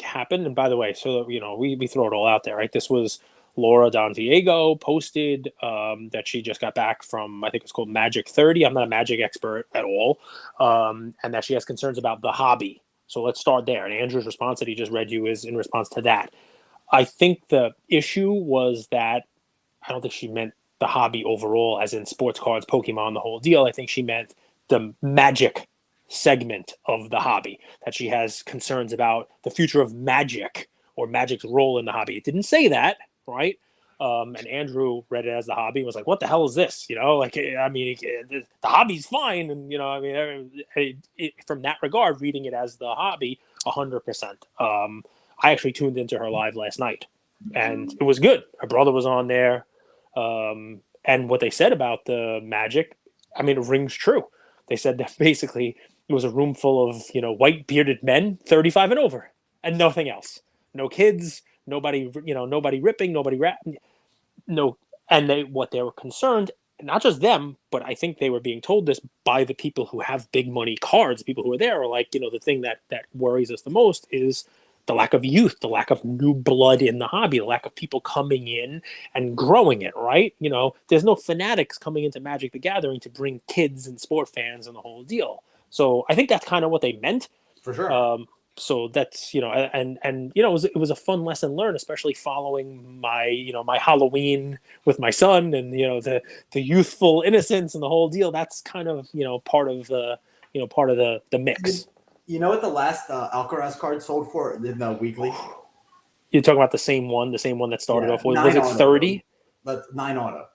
happened, and by the way, so we throw it all out there, right? This was Laura Don Diego posted that she just got back from, I think it's called Magic 30. I'm not a Magic expert at all, and that she has concerns about the hobby. So let's start there. And Andrew's response that he just read you is in response to that. I think the issue was that I don't think she meant the hobby overall, as in sports cards, Pokemon, the whole deal. I think she meant the Magic segment of the hobby, that she has concerns about the future of Magic or Magic's role in the hobby. It didn't say that, right? And Andrew read it as the hobby and was like, what the hell is this? The hobby's fine. And, from that regard, reading it as the hobby, 100%. I actually tuned into her live last night, and it was good. Her brother was on there, and what they said about the Magic, it rings true. They said that basically it was a room full of white bearded men, 35 and over, and nothing else. No kids, nobody ripping, nobody rapping, no. And what they were concerned, not just them, but I think they were being told this by the people who have big money cards. People who are there are like, the thing that worries us the most is the lack of youth, the lack of new blood in the hobby, the lack of people coming in and growing it, right? There's no fanatics coming into Magic the Gathering to bring kids and sport fans and the whole deal. So I think that's kind of what they meant. For sure. So that's, it was a fun lesson learned, especially following my, my Halloween with my son and, the youthful innocence and the whole deal. That's kind of, part of the mix. You know what the last Alcaraz card sold for in the weekly? You're talking about the same one that started off with. Was it 30? That's 9 auto.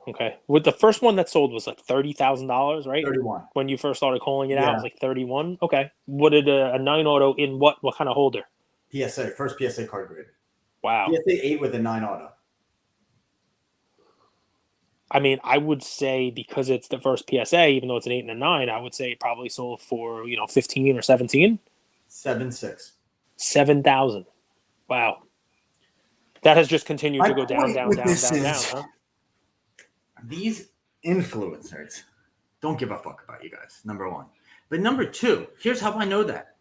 Okay. With the first one that sold was like $30,000, right? 31. When you first started calling it out, it was like 31. Okay. What did a 9 auto in what kind of holder? PSA, first PSA card graded. Wow. PSA 8 with a 9 auto. I would say because it's the first PSA, even though it's an 8 and a 9, I would say it probably sold for, 15 or 17. 7.6. 7,000. Wow. That has just continued to go down. Huh? These influencers don't give a fuck about you guys, number one. But number two, here's how I know that.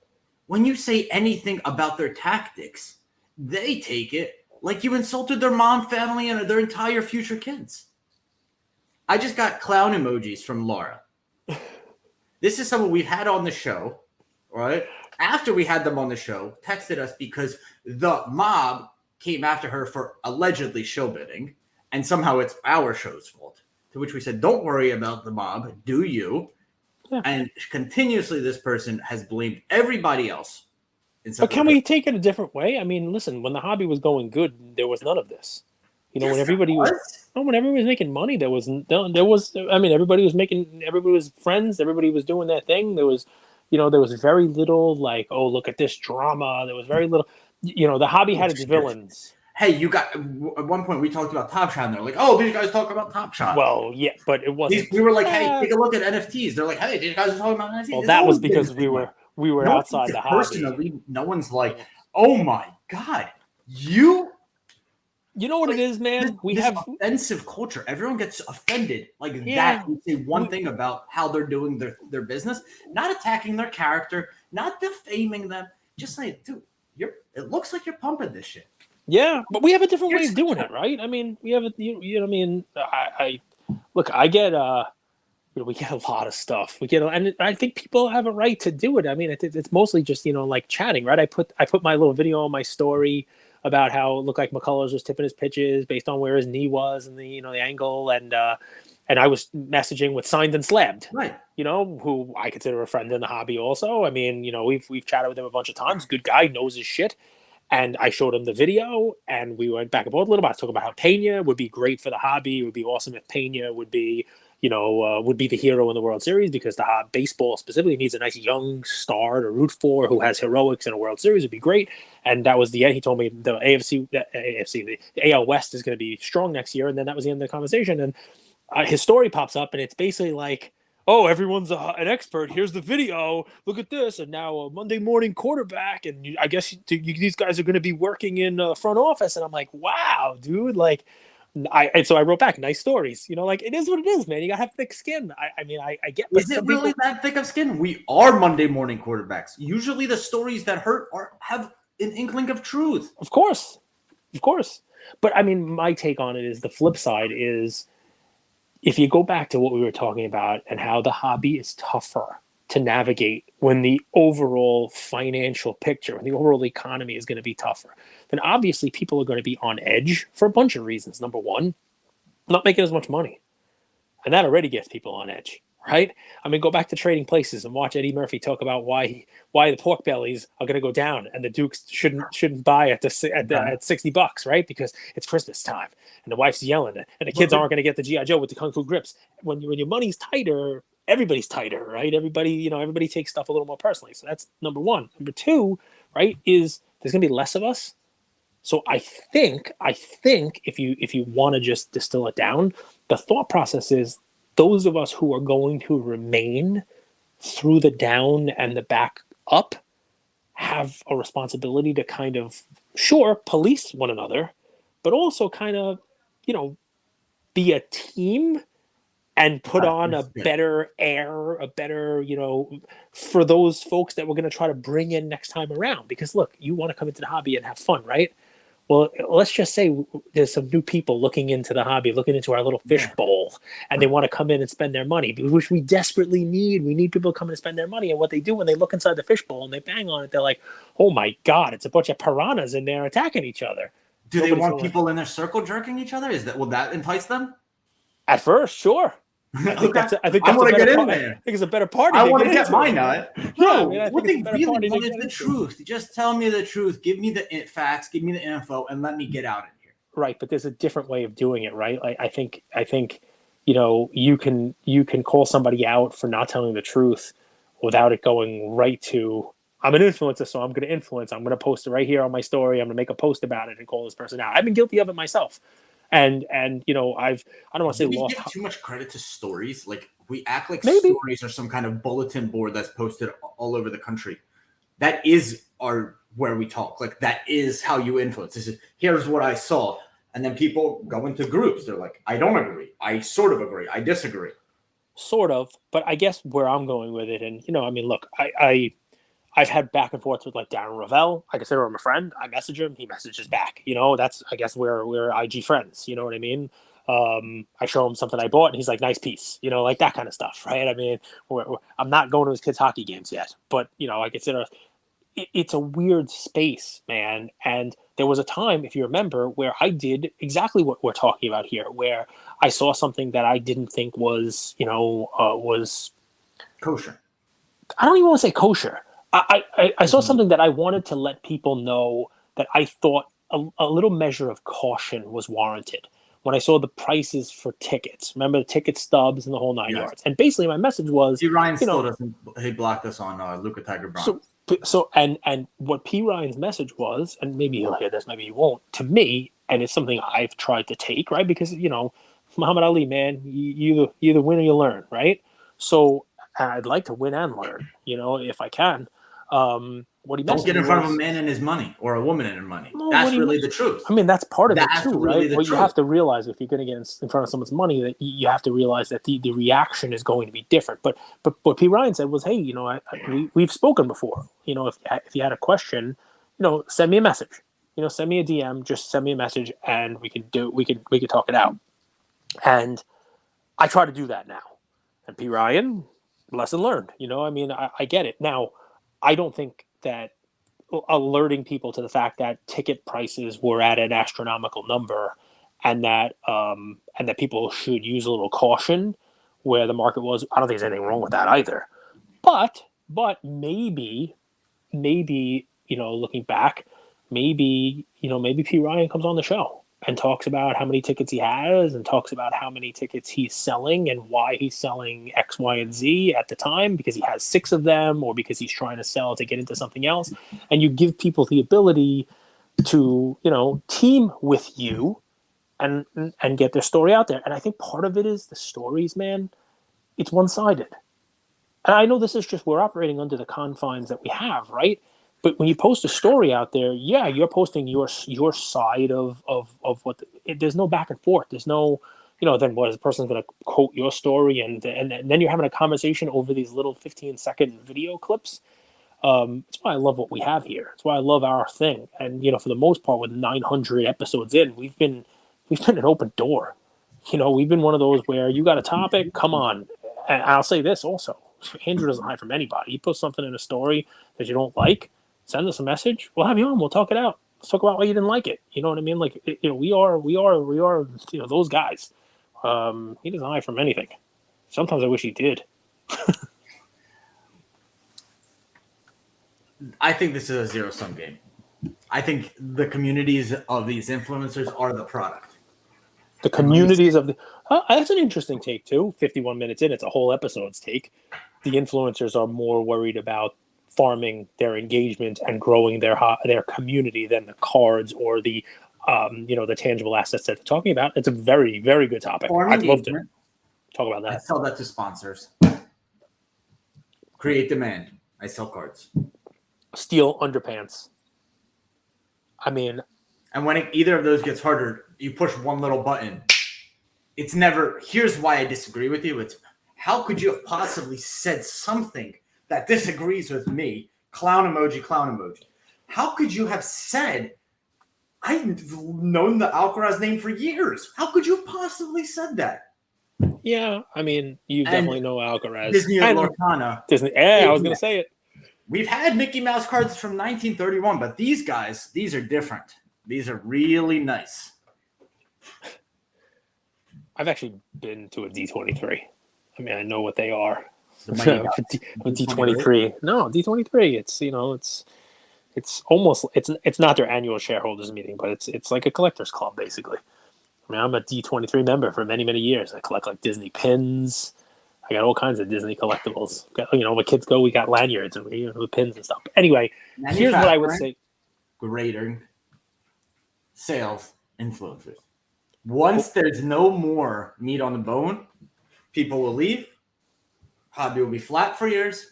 When you say anything about their tactics, they take it like you insulted their mom, family, and their entire future kids. I just got clown emojis from Laura. This is someone we've had on the show, right? After we had them on the show, texted us because the mob came after her for allegedly show bidding, and somehow it's our show's fault. To which we said, don't worry about the mob, do you? Yeah. And continuously this person has blamed everybody else. But can we take it a different way? Listen, when the hobby was going good, there was none of this. When everybody was making money, everybody was friends, everybody was doing their thing. There was very little like, oh, look at this drama. There was very little, the hobby had its villains. Hey, at one point we talked about Top Shot and they're like, oh, these guys talk about Top Shot. Well, yeah, but it wasn't. We were like, hey, take a look at NFTs. They're like, hey, these guys are talking about NFTs. Well, that was because we were we were No one outside takes the it hobby. personally. No one's like, "Oh my god, you." You know what it is, man? We this have offensive culture. Everyone gets offended like Yeah. that. You say one thing about how they're doing their business, not attacking their character, not defaming them. Just saying, dude, it looks like you're pumping this shit. Yeah, but we have a different way of doing it, right? I mean, we have a you know what I mean. I look, I get we get a lot of stuff. We get, and I think people have a right to do it. I mean, it's mostly just like chatting, right? I put my little video on my story about how it looked like McCullers was tipping his pitches based on where his knee was and the the angle, and I was messaging with Signed and Slabbed, right? Who I consider a friend in the hobby. Also, I mean, we've chatted with him a bunch of times. Good guy, knows his shit. And I showed him the video, and we went back and forth a little bit. I was talking about how Pena would be great for the hobby. It would be awesome if Pena would be, would be the hero in the World Series, because the baseball specifically needs a nice young star to root for who has heroics in a World Series. It'd be great. And that was the end. He told me the the AL West is going to be strong next year. And then that was the end of the conversation. And his story pops up, and it's basically like, oh, everyone's an expert. Here's the video. Look at this. And now a Monday morning quarterback. And I guess these guys are going to be working in front office. And I'm like, wow, dude. Like, so I wrote back, nice stories. Like, it is what it is, man. You got to have thick skin. I mean, I get. Is it really that thick of skin? We are Monday morning quarterbacks. Usually the stories that hurt have an inkling of truth. Of course. But I mean, my take on it is the flip side is, if you go back to what we were talking about and how the hobby is tougher to navigate when the overall financial picture and the overall economy is going to be tougher, then obviously people are going to be on edge for a bunch of reasons. Number one, not making as much money. And that already gets people on edge, right? I mean, go back to Trading Places and watch Eddie Murphy talk about why the pork bellies are going to go down and the Dukes shouldn't buy at $60, right? Because it's Christmas time and the wife's yelling and the kids aren't going to get the G.I. Joe with the Kung Fu grips. When your money's tighter, everybody's tighter, right? Everybody takes stuff a little more personally. So that's number one. Number two, right, is there's going to be less of us. So I think if you want to just distill it down, the thought process is those of us who are going to remain through the down and the back up have a responsibility to kind of, police one another, but also kind of, be a team and put on a better air, a better, for those folks that we're going to try to bring in next time around. Because look, you want to come into the hobby and have fun, right? Well, let's just say there's some new people looking into the hobby, looking into our little fish bowl, and they want to come in and spend their money, which we desperately need. We need people to come in and spend their money. And what they do when they look inside the fish bowl and they bang on it, they're like, oh my God, it's a bunch of piranhas in there attacking each other. Do they want people in their circle jerking each other? Will that entice them? At first, sure. I think that's I want to get in there. I think it's a better party. I want to get my nut. No, what they really want is the truth. Just tell me the truth. Give me the facts. Give me the info, and let me get out of here. Right, but there's a different way of doing it, right? Like I think you can call somebody out for not telling the truth without it going right to, I'm an influencer, so I'm going to influence. I'm going to post it right here on my story. I'm going to make a post about it and call this person out. I've been guilty of it myself. And I don't want to say lost. We give too much credit to stories. Like we act like stories are some kind of bulletin board that's posted all over the country. That is where we talk. Like that is how you influence. Here's what I saw, and then people go into groups. They're like, I don't agree. I sort of agree. I disagree. Sort of, but I guess where I'm going with it, and look, I've had back and forth with like Darren Ravel. I consider him a friend. I message him, he messages back. That's, I guess, we're IG friends. You know what I mean? I show him something I bought, and he's like, "Nice piece," like that kind of stuff, right? I mean, I'm not going to his kids' hockey games yet, but I consider it's a weird space, man. And there was a time, if you remember, where I did exactly what we're talking about here, where I saw something that I didn't think was, was kosher. I don't even want to say kosher. I saw something that I wanted to let people know that I thought a little measure of caution was warranted when I saw the prices for tickets. Remember the ticket stubs and the whole nine yards. And basically my message was, P. Ryan still doesn't. He blocked us on Luca Tiger Brown. So and what P. Ryan's message was, and maybe he'll hear this, maybe he won't. To me, and it's something I've tried to take, right? Because Muhammad Ali, man, you either win or you learn, right? So I'd like to win and learn, if I can. What he Don't messaged get in me front of a was, man and his money or a woman and her money. no, That's what he really the truth. I mean, that's part of it That's too, really right? the What you truth. have to realize, if you're going to get in front of someone's money, that you have to realize that the reaction is going to be different. But what P. Ryan said was, hey, you know, we've spoken before. You know, if you had a question, you know, send me a message. You know, send me a DM. Just send me a message, and we could talk it out. And I try to do that now. And P. Ryan, lesson learned. You know, I mean, I get it now. I don't think that alerting people to the fact that ticket prices were at an astronomical number, and that people should use a little caution where the market was. I don't think there's anything wrong with that either. But maybe you know, looking back, maybe P. Ryan comes on the show and talks about how many tickets he has, and talks about how many tickets he's selling and why he's selling X, Y, and Z at the time, because he has 6 of them, or because he's trying to sell to get into something else. And you give people the ability to, you know, team with you and get their story out there. And I think part of it is the stories, man. It's one-sided. And I know this is just, we're operating under the confines that we have, right? But when you post a story out there, yeah, you're posting your side of what there's no back and forth. There's no, you know, then what is the person going to quote your story, and then you're having a conversation over these little 15-second video clips. It's why I love what we have here. It's why I love our thing. And you know, for the most part, with 900 episodes in, we've been an open door. You know, we've been one of those where you got a topic, come on. And I'll say this also: Andrew doesn't hide from anybody. You put something in a story that you don't like, send us a message. We'll have you on. We'll talk it out. Let's talk about why you didn't like it. You know what I mean? Like, you know, we are, you know, those guys. He doesn't hide from anything. Sometimes I wish he did. I think this is a zero-sum game. I think the communities of these influencers are the product. The communities of the that's an interesting take too. 51 minutes in, it's a whole episode's take. The influencers are more worried about farming their engagement and growing their community than the cards or the you know, the tangible assets that they're talking about. It's a very, very good topic. I'd love to talk about that. I sell that to sponsors. Create demand. I sell cards. Steal underpants. I mean, and when either of those gets harder, you push one little button. It's never. Here's why I disagree with you. It's how could you have possibly said something that disagrees with me? Clown emoji, clown emoji. How could you have said, I've known the Alcaraz name for years. How could you have possibly said that? Yeah, I mean, you definitely know Alcaraz. Disney and Lorcana. Disney. Yeah, I was going to say it. We've had Mickey Mouse cards from 1931, but these guys, these are different. These are really nice. I've actually been to a D23. I mean, I know what they are. D23. No, D23. It's, you know, it's almost, it's not their annual shareholders meeting, but it's like a collector's club basically. I mean, I'm a D23 member for many, many years. I collect like Disney pins. I got all kinds of Disney collectibles. You know, when kids go, we got lanyards and with pins and stuff. But anyway, here's what I would say. Greater sales influencers. Once there's no more meat on the bone, people will leave. Hobby will be flat for years.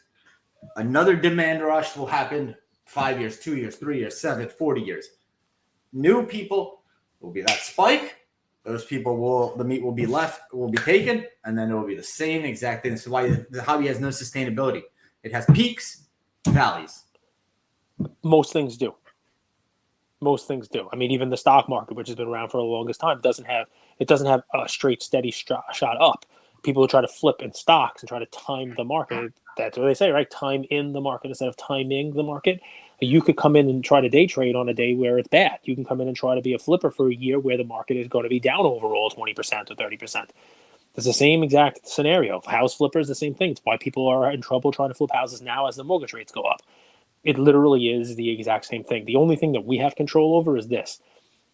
Another demand rush will happen 5 years, 2 years, 3 years, 7, 40 years. New people will be that spike. Those people the meat will be taken, and then it will be the same exact thing. This is why the hobby has no sustainability. It has peaks, valleys. Most things do. I mean, even the stock market, which has been around for the longest time, doesn't have a straight, steady shot up. People who try to flip in stocks and try to time the market. That's what they say, right? Time in the market instead of timing the market. You could come in and try to day trade on a day where it's bad. You can come in and try to be a flipper for a year where the market is going to be down overall 20% or 30%. It's the same exact scenario. House flippers, the same thing. It's why people are in trouble trying to flip houses now as the mortgage rates go up. It literally is the exact same thing. The only thing that we have control over is this.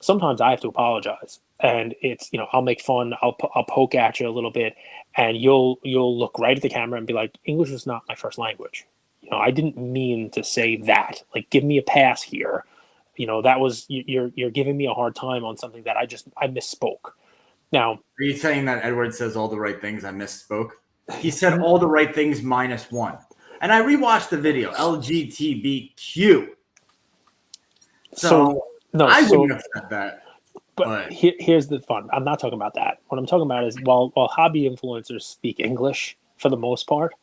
Sometimes I have to apologize, and it's, you know, I'll make fun, I'll poke at you a little bit, and you'll look right at the camera and be like, English is not my first language. You know, I didn't mean to say that. Like, give me a pass here. You know, that was, you're giving me a hard time on something that I misspoke. Now, are you saying that Edward says all the right things? I misspoke. He said all the right things minus one. And I rewatched the video, LGBTQ. So I wouldn't have said that. But here's the fun. I'm not talking about that. What I'm talking about is while hobby influencers speak English for the most part,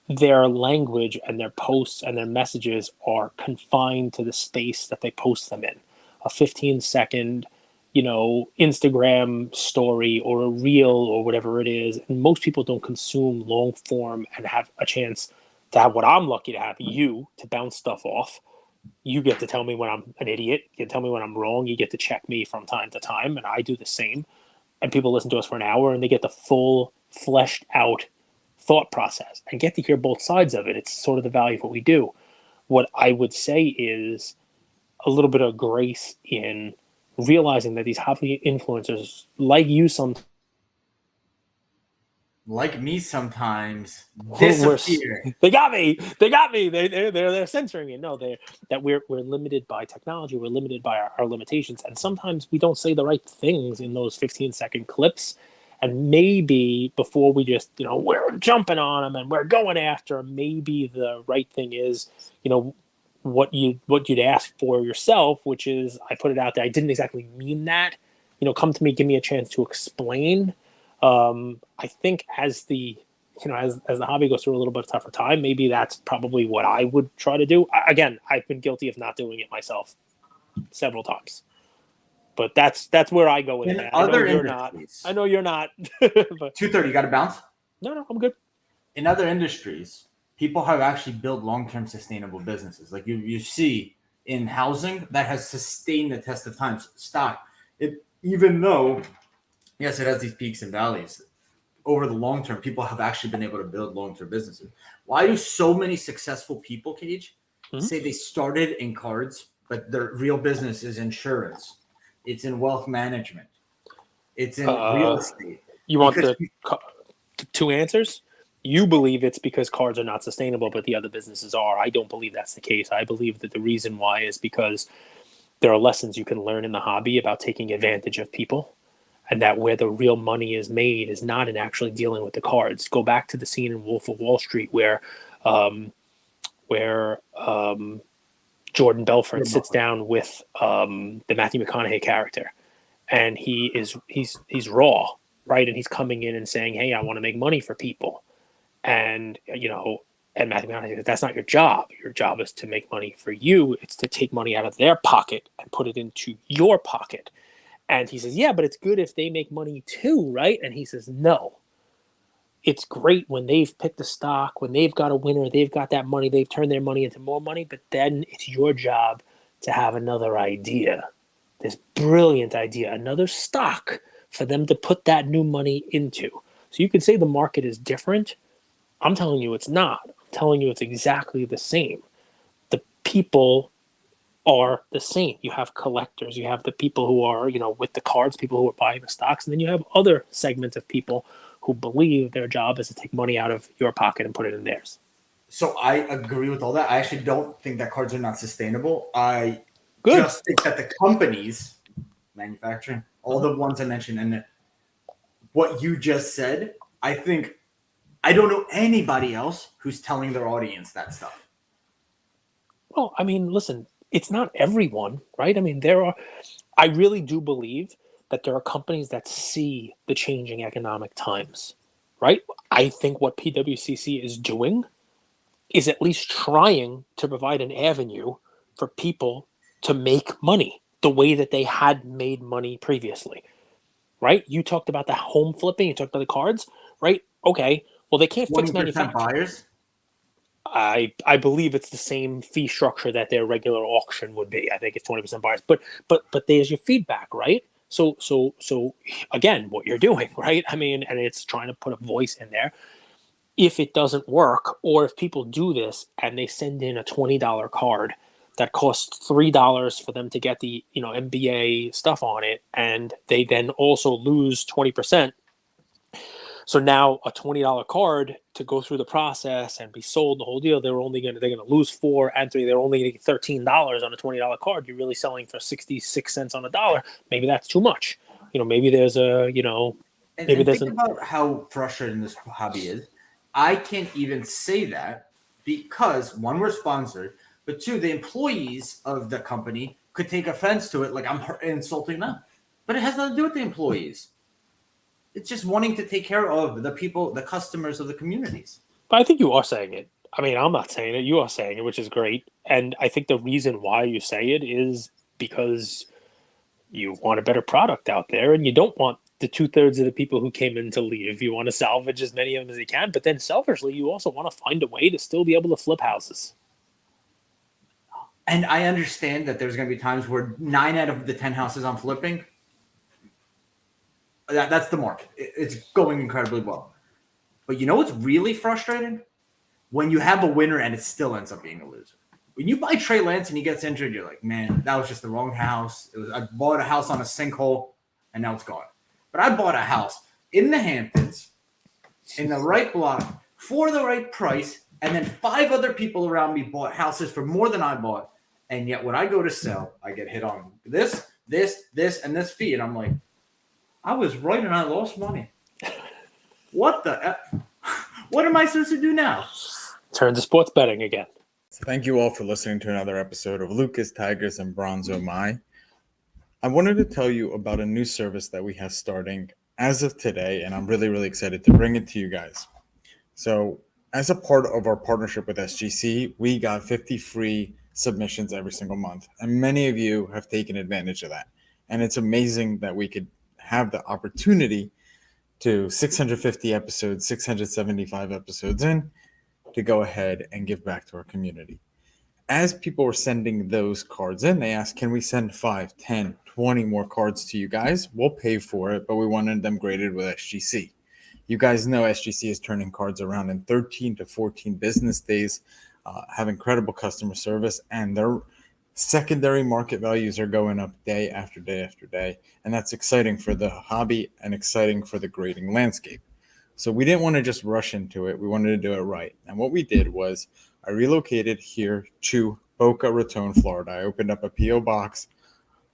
their language and their posts and their messages are confined to the space that they post them in. A 15-second, Instagram story or a reel or whatever it is. And most people don't consume long form and have a chance to have what I'm lucky to have, you to bounce stuff off. You get to tell me when I'm an idiot. You can tell me when I'm wrong. You get to check me from time to time, and I do the same. And people listen to us for an hour, and they get the full, fleshed out thought process and get to hear both sides of it. It's sort of the value of what we do. What I would say is a little bit of grace in realizing that these hobby influencers, like you sometimes, like me sometimes, disappear. They got me. They're censoring me. No, that we're limited by technology. We're limited by our limitations, and sometimes we don't say the right things in those 15-second clips. And maybe before we just we're jumping on them and we're going after them, maybe the right thing is what you'd ask for yourself, which is I put it out there. I didn't exactly mean that. Come to me, give me a chance to explain. I think as the hobby goes through a little bit of tougher time, maybe that's probably what I would try to do. Again, I've been guilty of not doing it myself several times, but that's where I go with in that. Other I know you're not. But 2:30, you got to bounce. No, I'm good. In other industries, people have actually built long-term sustainable businesses. Like you see in housing that has sustained the test of time. Stock, even though. Yes, it has these peaks and valleys. Over the long term, people have actually been able to build long-term businesses. Why do so many successful people, Cage, say they started in cards, but their real business is insurance? It's in wealth management. It's in real estate. You want the two answers? You believe it's because cards are not sustainable, but the other businesses are. I don't believe that's the case. I believe that the reason why is because there are lessons you can learn in the hobby about taking advantage of people. And that where the real money is made is not in actually dealing with the cards. Go back to the scene in Wolf of Wall Street where Jordan Belfort sits down with the Matthew McConaughey character, and he's raw, right? And he's coming in and saying, "Hey, I want to make money for people," and and Matthew McConaughey says, "That's not your job. Your job is to make money for you. It's to take money out of their pocket and put it into your pocket." And he says, "Yeah, but it's good if they make money too, right?" And he says, "No. It's great when they've picked a stock, when they've got a winner, they've got that money, they've turned their money into more money, but then it's your job to have another idea, this brilliant idea, another stock for them to put that new money into." So you could say the market is different. I'm telling you it's not. I'm telling you it's exactly the same. The people are the same. You have collectors, you have the people who are, with the cards, people who are buying the stocks, and then you have other segments of people who believe their job is to take money out of your pocket and put it in theirs. So I agree with all that. I actually don't think that cards are not sustainable. I just think that the companies, manufacturing, all the ones I mentioned, and what you just said, I don't know anybody else who's telling their audience that stuff. Well, I mean, listen, it's not everyone, right? I mean, I really do believe that there are companies that see the changing economic times, right? I think what PWCC is doing is at least trying to provide an avenue for people to make money the way that they had made money previously, right? You talked about the home flipping, you talked about the cards, right? Okay, well, they can't fix manufacturing. Buyers? I believe it's the same fee structure that their regular auction would be. I think it's 20% buyers, but there's your feedback, right? So again, what you're doing, right? I mean, and it's trying to put a voice in there. If it doesn't work, or if people do this and they send in a $20 card that costs $3 for them to get the NBA stuff on it, and they then also lose 20%. So now a $20 card to go through the process and be sold the whole deal, they're going to lose 4 and 3. They're only going to get $13 on a $20 card. You're really selling for 66 cents on a dollar. Maybe that's too much. Maybe there's think about how frustrating this hobby is. I can't even say that because one, we're sponsored, but two, the employees of the company could take offense to it, like I'm insulting them. But it has nothing to do with the employees. It's just wanting to take care of the people, the customers of the communities. But I think you are saying it. I mean, I'm not saying it. You are saying it, which is great. And I think the reason why you say it is because you want a better product out there, and you don't want the 2/3 of the people who came in to leave. You want to salvage as many of them as you can, but then selfishly, you also want to find a way to still be able to flip houses. And I understand that there's going to be times where 9 out of the 10 houses I'm flipping, that's the market. It's going incredibly well. But you know what's really frustrating? When you have a winner and it still ends up being a loser. When you buy Trey Lance and he gets injured, you're like, man, that was just the wrong house. I bought a house on a sinkhole, and now it's gone. But I bought a house in the Hamptons, in the right block, for the right price, and then 5 other people around me bought houses for more than I bought. And yet when I go to sell, I get hit on this, and this fee. And I'm like, I was right and I lost money. What the? What am I supposed to do now? Turn to sports betting again. So thank you all for listening to another episode of Lucas, Tigers, and Bronzo Mai. I wanted to tell you about a new service that we have starting as of today, and I'm really, really excited to bring it to you guys. So as a part of our partnership with SGC, we got 50 free submissions every single month, and many of you have taken advantage of that. And it's amazing that we could have the opportunity to 650 episodes, 675 episodes in, to go ahead and give back to our community. As people were sending those cards in, they asked, can we send 5, 10, 20 more cards to you guys? We'll pay for it, but we wanted them graded with SGC. You guys know SGC is turning cards around in 13 to 14 business days, have incredible customer service, and their secondary market values are going up day after day after day. And that's exciting for the hobby and exciting for the grading landscape. So we didn't want to just rush into it. We wanted to do it right. And what we did was I relocated here to Boca Raton, Florida. I opened up a P.O. box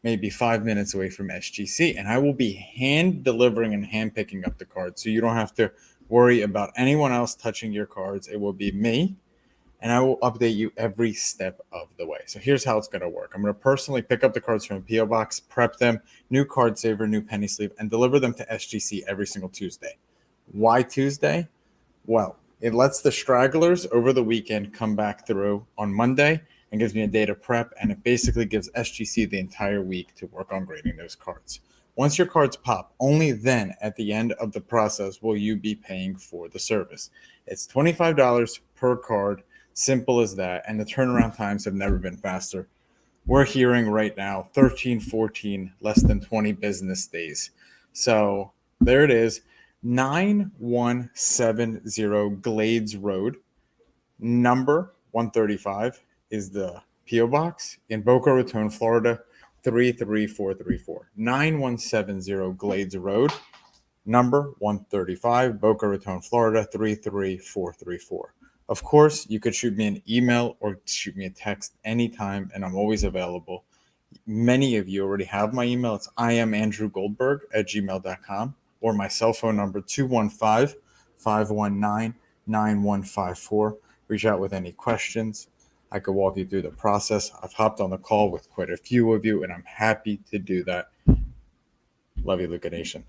maybe 5 minutes away from SGC, and I will be hand delivering and hand picking up the cards. So you don't have to worry about anyone else touching your cards. It will be me, and I will update you every step of the way. So here's how it's going to work. I'm going to personally pick up the cards from a P.O. box, prep them, new card saver, new penny sleeve, and deliver them to SGC every single Tuesday. Why Tuesday? Well, it lets the stragglers over the weekend come back through on Monday and gives me a day to prep, and it basically gives SGC the entire week to work on grading those cards. Once your cards pop, only then at the end of the process will you be paying for the service. It's $25 per card, simple as that, and the turnaround times have never been faster. We're hearing right now 13, 14, less than 20 business days. So there it is. 9170 Glades Road, number 135 is the P.O. Box in Boca Raton, Florida, 33434. 9170 Glades Road, number 135, Boca Raton, Florida, 33434. Of course, you could shoot me an email or shoot me a text anytime, and I'm always available. Many of you already have my email. It's iamandrewgoldberg@gmail.com. or my cell phone number, 215-519-9154. Reach out with any questions. I could walk you through the process. I've hopped on the call with quite a few of you, and I'm happy to do that. Love you, Luca Nation.